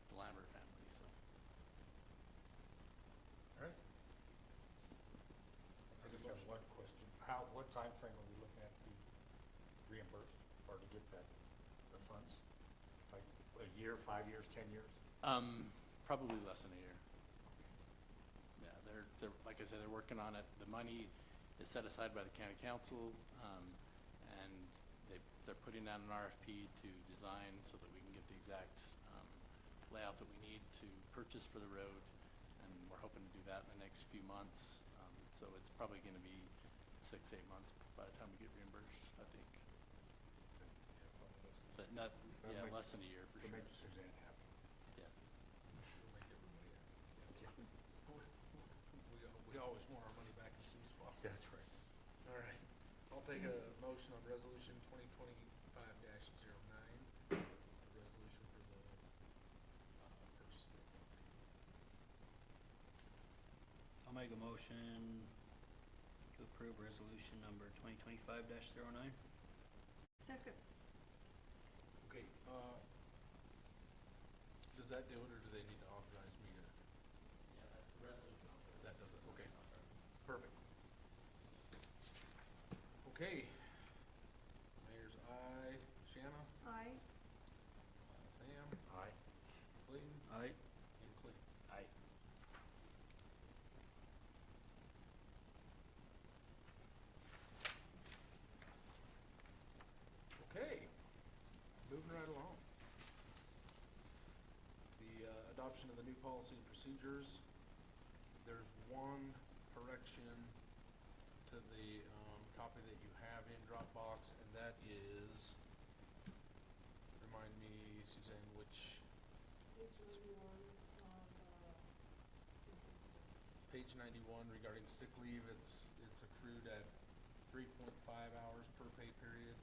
the Lambert family, so. All right. I just have one question. What timeframe are we looking at to be reimbursed or to get the funds? Like a year, 5 years, 10 years? Probably less than a year. Yeah, they're, like I said, they're working on it. The money is set aside by the county council, and they're putting out an RFP to design so that we can get the exact layout that we need to purchase for the road, and we're hoping to do that in the next few months. So it's probably going to be 6-8 months by the time we get reimbursed, I think. But not, yeah, less than a year for To sure. make Suzanne happy. Yeah. We'll make everybody happy. We always want our money back as soon as possible. That's right. All right. I'll take a motion on resolution 2025-09, a resolution for the purchase of the property. I'll make a motion to approve resolution number 2025-09. Second. Okay, does that do it, or do they need to authorize me to? Yeah, that resolution. That does it, okay. Perfect. Okay. Mayor's aye. Shanna? Aye. Sam? Aye. Clayton? Aye. And Clayton. Aye. Okay, moving right along. The adoption of the new policy and procedures. There's one correction to the copy that you have in Dropbox, and that is, remind me, Suzanne, which? Page 91 regarding sick leave. It's accrued at 3.5 hours per pay period.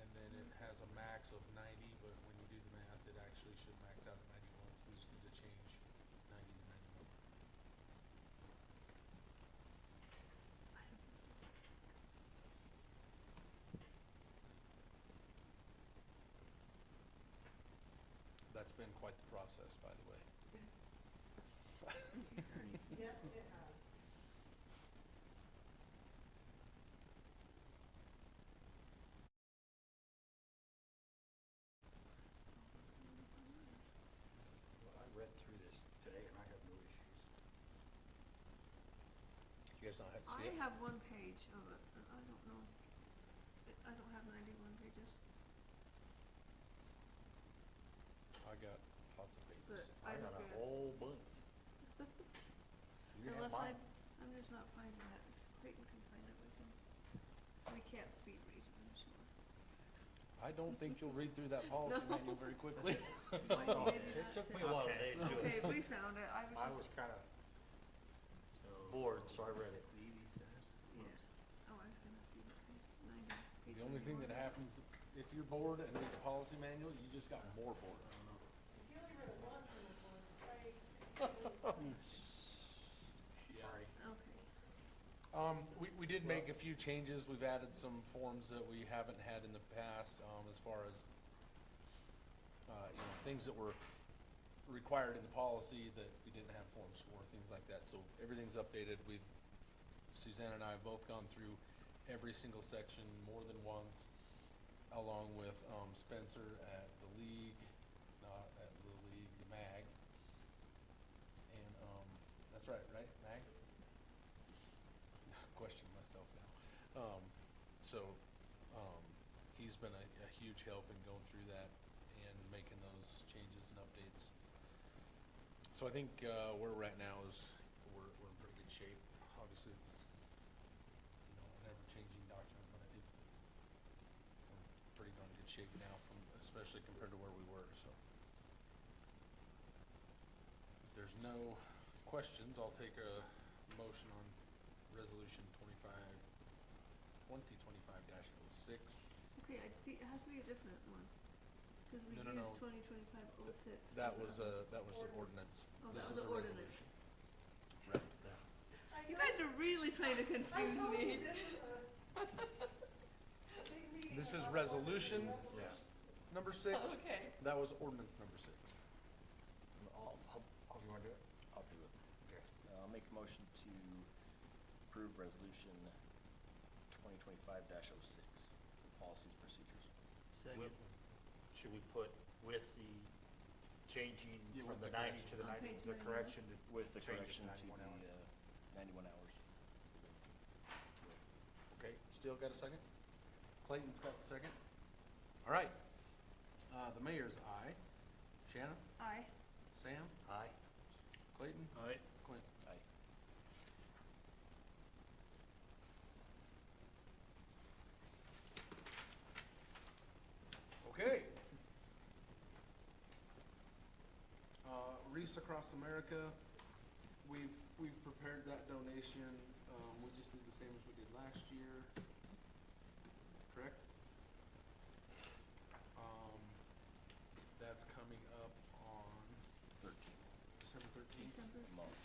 And then it has a max of 90, but when you do the math, it actually should max out at 91, so we just need to change 90 to 91. That's been quite the process, by the way. Yes, it has. Well, I read through this today and I have no issues. You guys not have to I see it? have one page of it, but I don't know. I don't have 91 pages, I got lots of pages. but I I'm got a good. whole bunch. You have Unless mine. I'm just not finding it. If Clayton can find it, we can't speed read, I'm sure. I don't think you'll read through that policy No. manual very quickly. Oh, Maybe it that's took me it. a while Okay. today to do Okay, it. we found it. I was kind of So. bored, so I read it. Leave, he says. Yeah. Oh, I was gonna see what page, 90, page The only thing that 91. happens, if you're bored and read the policy manual, you just got more bored. If you only read it once in the board, right? Sorry. Okay. We did make a few changes. We've added some forms that we haven't had in the past, as far as, things that were required in the policy that we didn't have forms for, things like that. So everything's updated. Suzanne and I have both gone through every single section more than once, along with, Spencer at the league, not at Little League, MAG. And, that's right, MAG? Questioning myself now. He's been a huge help in going through that and making those changes and updates. So I think, where we're at now is we're in pretty good shape. Obviously, it's, an ever-changing document, but I think we're in pretty darn good shape now, especially compared to where we were, so. If there's no questions, I'll take a motion on resolution 2025-06. Okay, I see, it has to be a different one. Cause we No, used no. 2025-06. That was the ordinance. Oh, This that is was a the ordinance. resolution. Right. You guys are really trying to confuse me. This is resolution Yeah. number 6. Okay. That was ordinance number 6. You wanna do it? I'll do it. Okay. I'll make a motion to approve resolution 2025-06, policies, procedures. Second. Should we put with the changing Yeah, from with the the 90 to the On 90, page the 91? correction to With the change it correction to 91 hours? the 91 hours. Okay, still got a second? Clayton's got the second. All right. The mayor's aye. Shannon? Aye. Sam? Aye. Clayton? Aye. Clint? Aye. Okay. Reese Across America, we've prepared that donation. We just did the same as we did last year. Correct? That's coming up on 13th. December 13th. December. Month.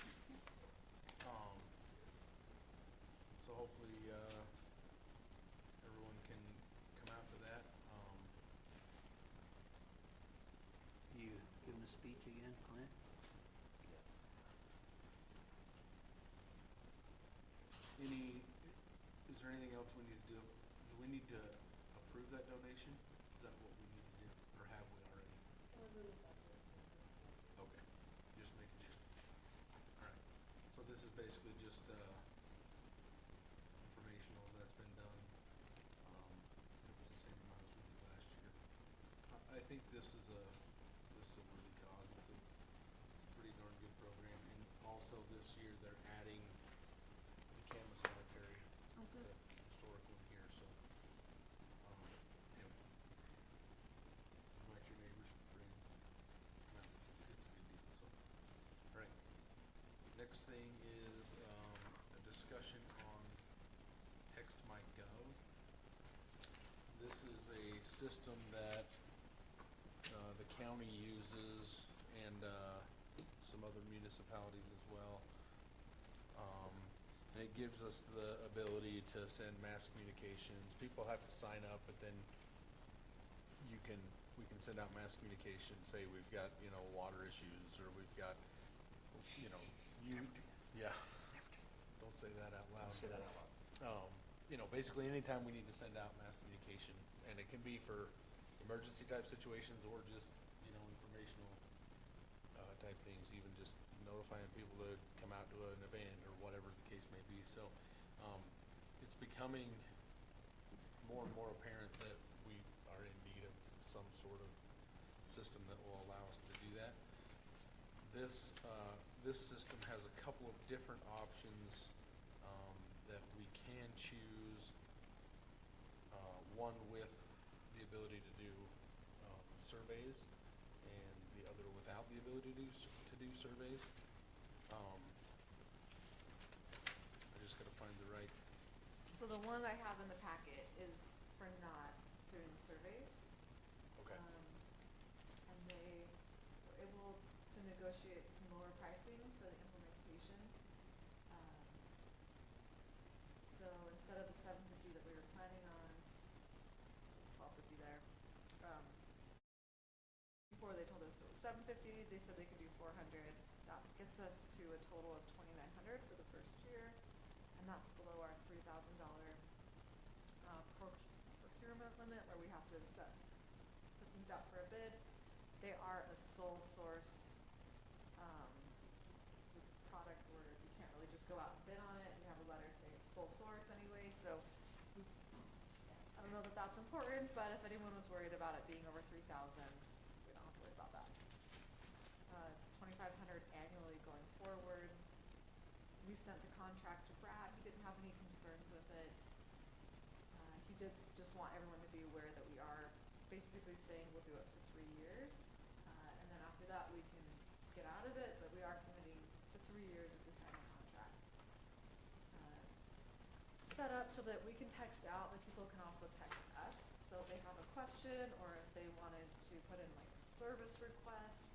So hopefully, everyone can come out to that. You giving a speech again, Clint? Is there anything else we need to do? Do we need to approve that donation? Is that what we need to do, or have we already? Okay, just making sure. All right, so this is basically just, informational, that's been done. It was the same amount as we did last year. I think this is a worthy cause, it's a pretty darn good program, and also this year they're adding the Camas Cemetery, Oh, the good. historic one here, so, anyway. Invite your neighbors and friends, come out, it's a good deal, so. All right, next thing is, a discussion on TextMyGov. This is a system that, the county uses and, some other municipalities as well. And it gives us the ability to send mass communications. People have to sign up, but then we can send out mass communications, say we've got, water issues, or we've got, yeah. Don't say that out loud. Say that out loud. Basically anytime we need to send out mass communication, and it can be for emergency type situations or just, informational, type things, even just notifying people to come out to an event or whatever the case may be. So, it's becoming more and more apparent that we are in need of some sort of system that will allow us to do that. This system has a couple of different options, that we can choose. One with the ability to do, surveys, and the other without the ability to do surveys. I just gotta find the right, So the one I have in the packet is for not doing surveys. okay, And they were able to negotiate some lower pricing for the implementation. So instead of the $750 that we were planning on, so it's $1250 there. Before they told us it was $750, they said they could do 400. That gets us to a total of 2,900 for the first year, and that's below our $3,000 procurement limit where we have to put things out for a bid. They are a sole source. It's a product where you can't really just go out and bid on it. You have a letter saying it's sole source anyway, so I don't know that that's important, but if anyone was worried about it being over 3,000, we don't have to worry about that. It's 2,500 annually going forward. We sent the contract to Brad. He didn't have any concerns with it. He did just want everyone to be aware that we are basically saying we'll do it for 3 years. And then after that, we can get out of it, but we are committing to 3 years if we sign a contract. It's set up so that we can text out, but people can also text us. So if they have a question or if they wanted to to put in like a service request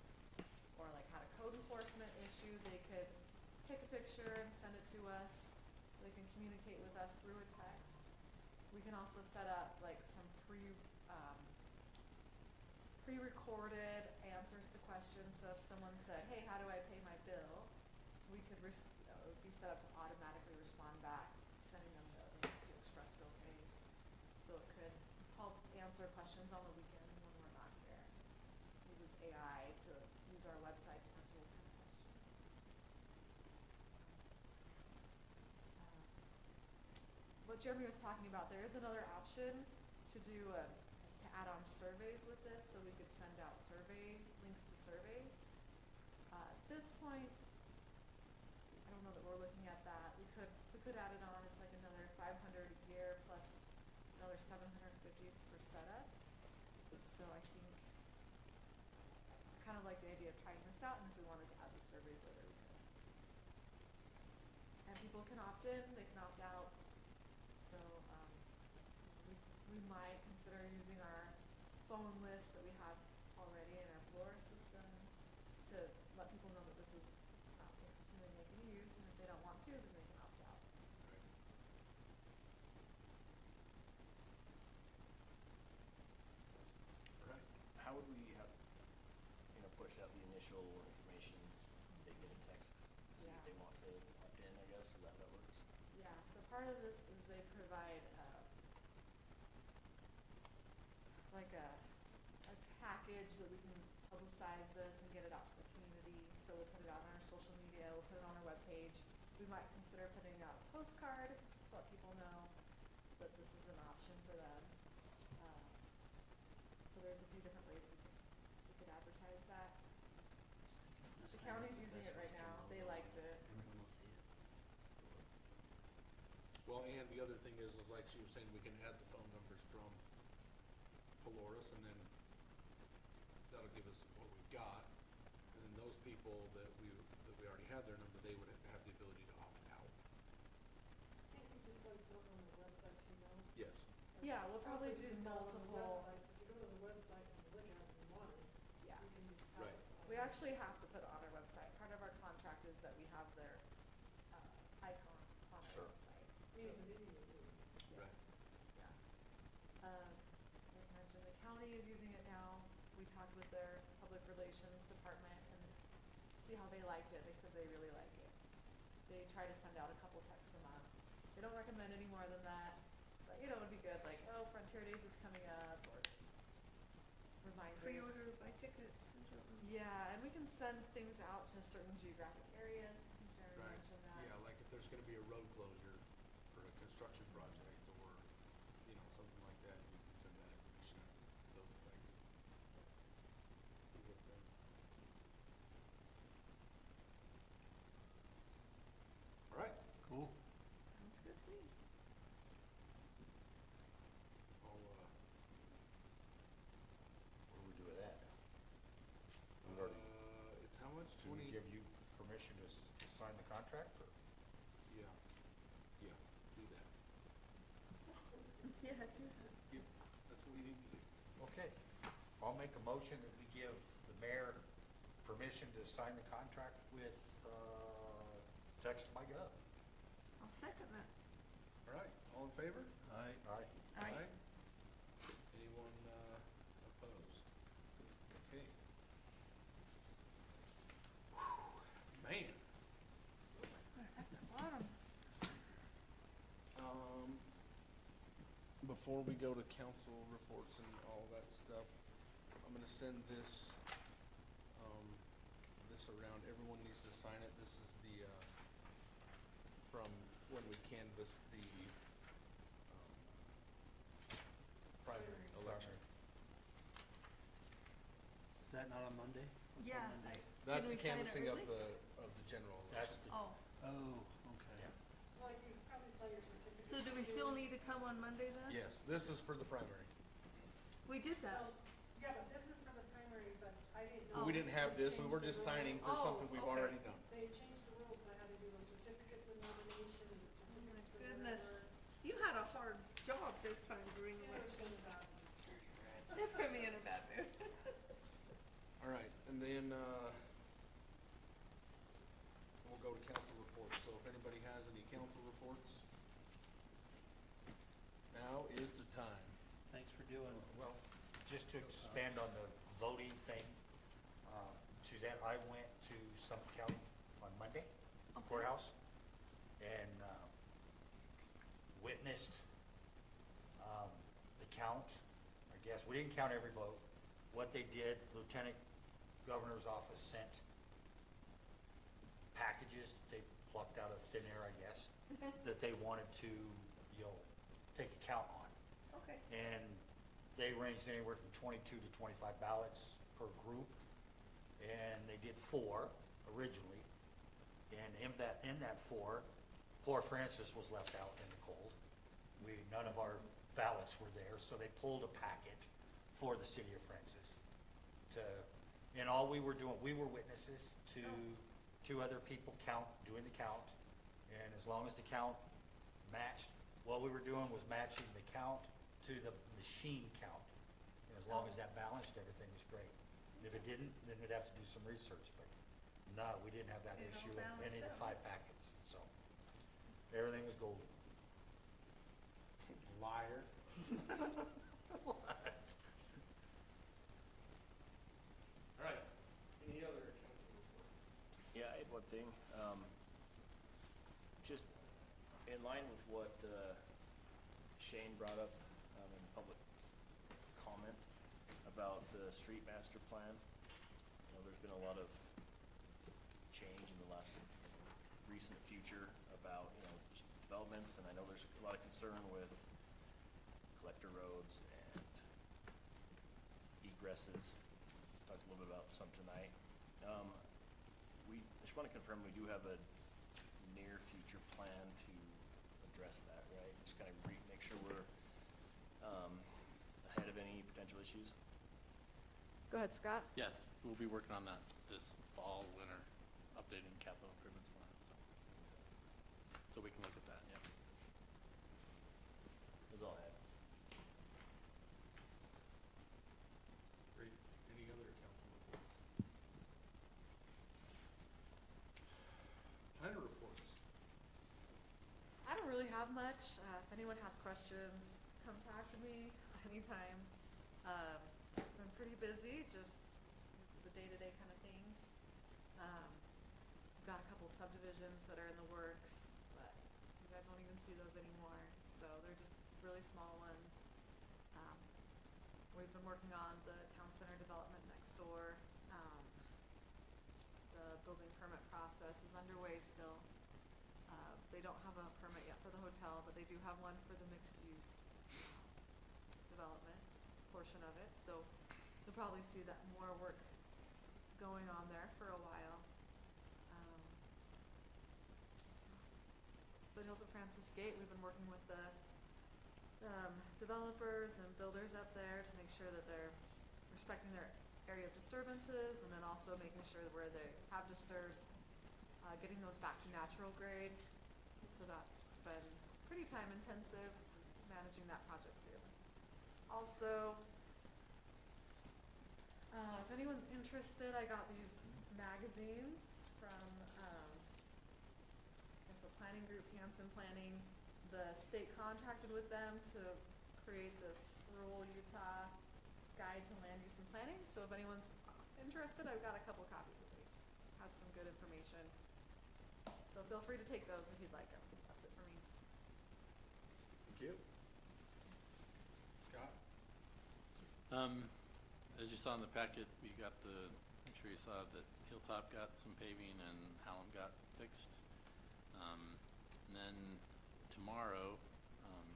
or like had a code enforcement issue, they could take a picture and send it to us. They can communicate with us through a text. We can also set up like some pre-recorded answers to questions. So if someone said, hey, how do I pay my bill? We could, it would be set up to automatically respond back, sending them the link to Express Bill Pay. So it could help answer questions on the weekends when we're not here. It uses AI to use our website to answer those kind of questions. What Jeremy was talking about, there is another option to do to add on surveys with this, so we could send out links to surveys. At this point, I don't know that we're looking at that. We could add it on. It's like another $500 a year plus another $750 for setup. So I think I kind of like the idea of trying this out, and if we wanted to add the surveys later, we could. And people can opt in, they can opt out. So we might consider using our phone list that we have already in our Flora system to let people know that this is something they can use, and if they don't want to, then they can opt out. Right. How would we have, push out the initial information, they get a text, see if Yeah. they want to opt in, I guess, is that how that works? Yeah, so part of this is they provide like a package that we can publicize this and get it out to the community. So we'll put it out on our social media, we'll put it on our webpage. We might consider putting out a postcard to let people know that this is an option for them. So there's a few different ways we could advertise that. The county's using it right now, they liked it. Everyone will see it. Well, and the other thing is like she was saying, we can add the phone numbers from Polaris, and then that'll give us what we've got. And then those people that we already have their number, they would have the ability to opt out. Can't you just like go on the website too now? Yes. Yeah, we'll probably do Just go on the multiple. website, so if you go to the website and you look at it and you want it, Yeah. you can just have Right. it. We actually have to put it on our website. Part of our contract is that we have their icon on our Sure. website. Even So, the video, too. yeah. Right. Yeah. Like I mentioned, the county is using it now. We talked with their public relations department and see how they liked it. They said they really like it. They try to send out a couple texts a month. They don't recommend any more than that, but it would be good, like, oh, Frontier Days is coming up, or just reminders. Pre-order, buy tickets, or something. Yeah, and we can send things out to certain geographic areas. I think Jeremy Right. mentioned that. Yeah, like if there's gonna be a road closure for a construction project or, something like that, you can send that information out to those affected. Be with them. All right, Cool. Sounds good to me. I'll, What do we do with that? We've already, it's how much? do we give you permission to sign the contract, or? Yeah, do that. Yeah, do that. Yep, that's what we need to do. Okay, I'll make a motion that we give the mayor permission to sign the contract with, Text-by-Gov. I'll second that. All right, all in favor? Aye. Aye. Aye. Anyone, opposed? Okay. Whew, man. At the bottom. Before we go to council reports and all that stuff, I'm gonna send this, this around. Everyone needs to sign it. This is the, from when we canvassed the, primary election. Is that not on Monday? What's on Yeah. Monday? That's we the sign it canvassing of early? the general That's election. the, Oh, Oh, okay. So like you probably saw your certificate. so do we still need to come on Monday then? Yes, this is for the primary. We did that. Well, yeah, but this is for the primary, but I didn't know. We didn't have they this, so changed we're the just rules. signing for Oh, something we've okay. already done. They changed the rules, so I had to do those certificates of nomination and the Oh my certificates of goodness. whatever. You had a hard job this time during Yeah, it was elections. bad. That put me in a bad mood. All right, and then, we'll go to council reports, so if anybody has any council reports, now is the time. Thanks for doing. Well, just to expand on the voting thing, Suzanne, I went to Summit County on Monday, courthouse, and witnessed the count. I guess, we didn't count every vote. What they did, Lieutenant Governor's office sent packages they plucked out of thin air, I guess, that they wanted to, take a count on. Okay. And they ranged anywhere from 22 to 25 ballots per group, and they did 4 originally. And in that 4, poor Francis was left out in the cold. None of our ballots were there, so they pulled a packet for the city of Francis. And all we were doing, we were witnesses to 2 other people doing the count, and as long as the count matched, what we were doing was matching the count to the machine count. And as long as that balanced, everything was great. And if it didn't, then we'd have to do some research, but no, we didn't have that It all issue in any of the balanced 5 packets, so everything was golden. Liar. What? All right, any other council reports? Yeah, I had one thing. Just in line with what Shane brought up in public comment about the street master plan. There's been a lot of change in the last recent future about, just developments, and I know there's a lot of concern with collector roads and egresses. Talked a little bit about some tonight. I just want to confirm we do have a near future plan to address that, right? Just kind of make sure we're ahead of any potential issues. Go ahead, Scott. Yes, we'll be working on that this fall, winter, updating capital improvements plan, so we can look at that, yeah. That's all I had. Great. Any other council reports? Planner reports. I don't really have much. If anyone has questions, come talk to me anytime. Been pretty busy, just the day-to-day kind of things. We've got a couple subdivisions that are in the works, but you guys won't even see those anymore. So they're just really small ones. We've been working on the town center development next door. The building permit process is underway still. They don't have a permit yet for the hotel, but they do have one for the mixed-use development portion of it. So you'll probably see that more work going on there for a while. Foothills at Francis Gate, we've been working with the developers and builders up there to make sure that they're respecting their area of disturbances, and then also making sure that where they have disturbed, getting those back to natural grade. So that's been pretty time intensive, managing that project too. Also, if anyone's interested, I got these magazines from, planning group, Hanson Planning. The state contracted with them to create this rural Utah guide to land use and planning. So if anyone's interested, I've got a couple copies of these. Has some good information. So feel free to take those if you'd like them. That's it for me. Thank you. Scott? As you saw in the packet, we got I'm sure you saw that Hilltop got some paving and Hallam got fixed. And then tomorrow,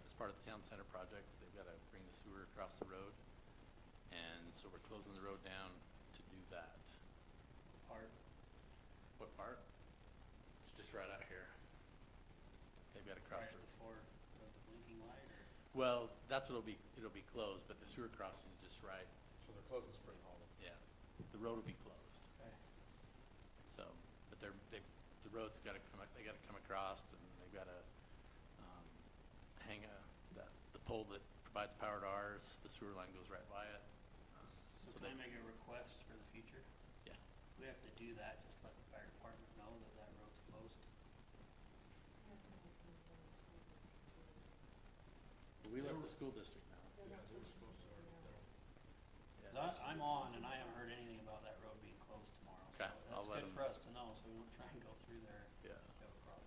as part of the town center project, they've got to bring the sewer across the road. And so we're closing the road down to do that. Part? What part? It's just right out here. They've got to cross the road. Before the blinking light, or? Well, that's what it'll be closed, but the sewer crossing is just right. So they're closing Spring Hollow. Yeah, the road will be closed. Okay. So, but the road's got to they got to come across, and they've got to hang the pole that provides power to ours. The sewer line goes right by it. So Can I they, make a request for the future? yeah. If we have to do that, just let the fire department know that that road's closed. We left the school district now. Yeah, they were supposed to already done. Yeah. 'Cause I'm on and I haven't heard anything about that road being closed tomorrow. Okay, So I'll let that's good 'em- for us to know, so we don't try and go through there Yeah. if we have a problem.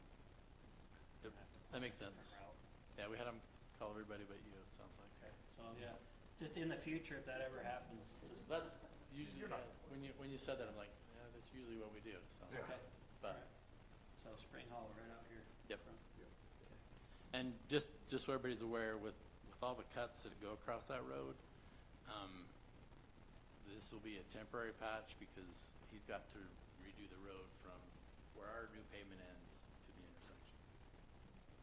Yep, Have to that makes find a different sense. route. Yeah, we had them call everybody but you, it sounds like. Okay, so yeah, just in the future, if that ever happens, just, That's usually, when you said that, I'm like, yeah, that's usually what we do, so. Yeah. okay. But, Alright. So Spring Hollow right out here. Yep. front. and just so everybody's aware, with all the cuts that go across that road, this will be a temporary patch because he's got to redo the road from where our new pavement ends to the intersection.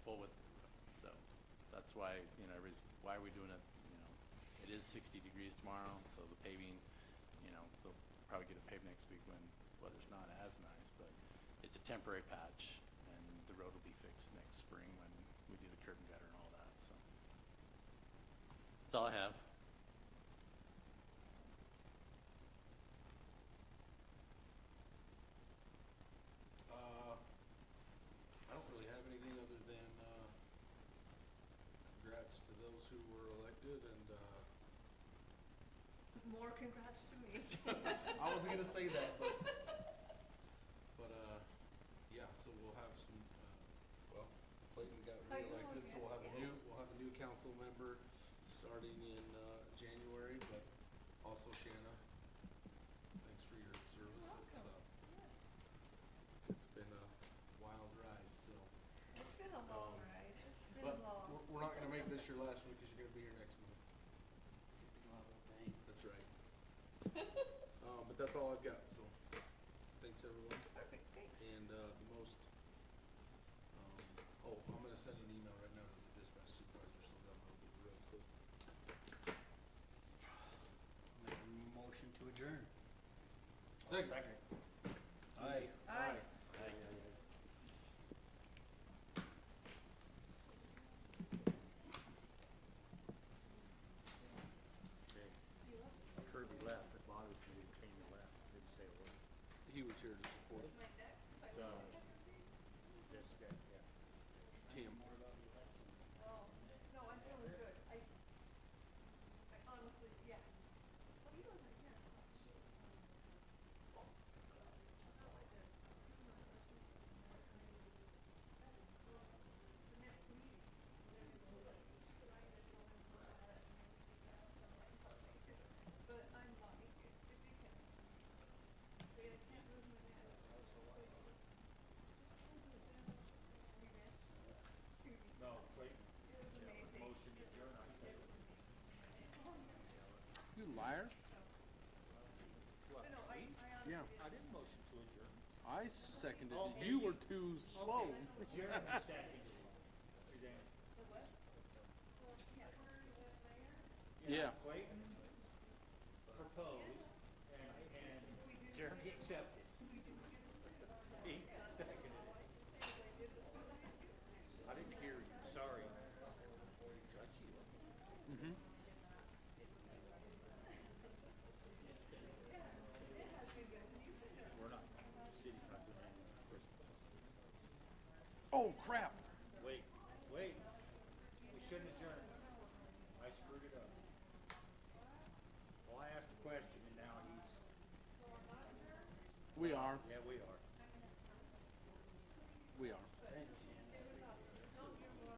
Full width of the road, so that's why, everybody's, why are we doing it, it is 60 degrees tomorrow, so the paving, they'll probably get it paved next week when weather's not as nice, but it's a temporary patch, and the road will be fixed next spring when we do the curb and gutter and all that, so. That's all I have. I don't really have anything other than, congrats to those who were elected and, More congrats to me. I wasn't gonna say that, but, yeah, so we'll have some, well, Clayton got I know, reelected, so yeah, yeah. we'll have a new council member starting in, January, but also Shanna, thanks for your service. It's been a wild ride, so. It's been a long ride. It's been But long. we're not gonna make this your last week, cause you're gonna be here next month. You'll have a bank. That's right. But that's all I've got, so, thanks everyone. Perfect, thanks. And, the most, I'm gonna send an email right now to the dispatch supervisor, so they'll know that the road's closed. Make a motion to adjourn. Second. Aye. Aye. Kirby left, it bothers me, he came and left, didn't say a word. He was here to support, This guy, yeah. Tim. Oh, no, I'm feeling good. I honestly, yeah. What are you doing right here? The next meeting. But I'm not, if you can. They can't move my head. No, Clayton, Amazing. motion to adjourn, I said. You liar. What? No, I honestly. Yeah. I didn't motion to adjourn. I seconded Oh, it. You were too slow. Jeremy seconded. Suzanne. Yeah. Clayton proposed, and Jeremy accepted. He seconded it. I didn't hear you, sorry. Got you. Mm-hmm. We're not, the city's not doing anything for Christmas. Oh, crap. Wait, we shouldn't adjourn. I screwed it up. Well, I asked a question and now he's, We are. yeah, we are.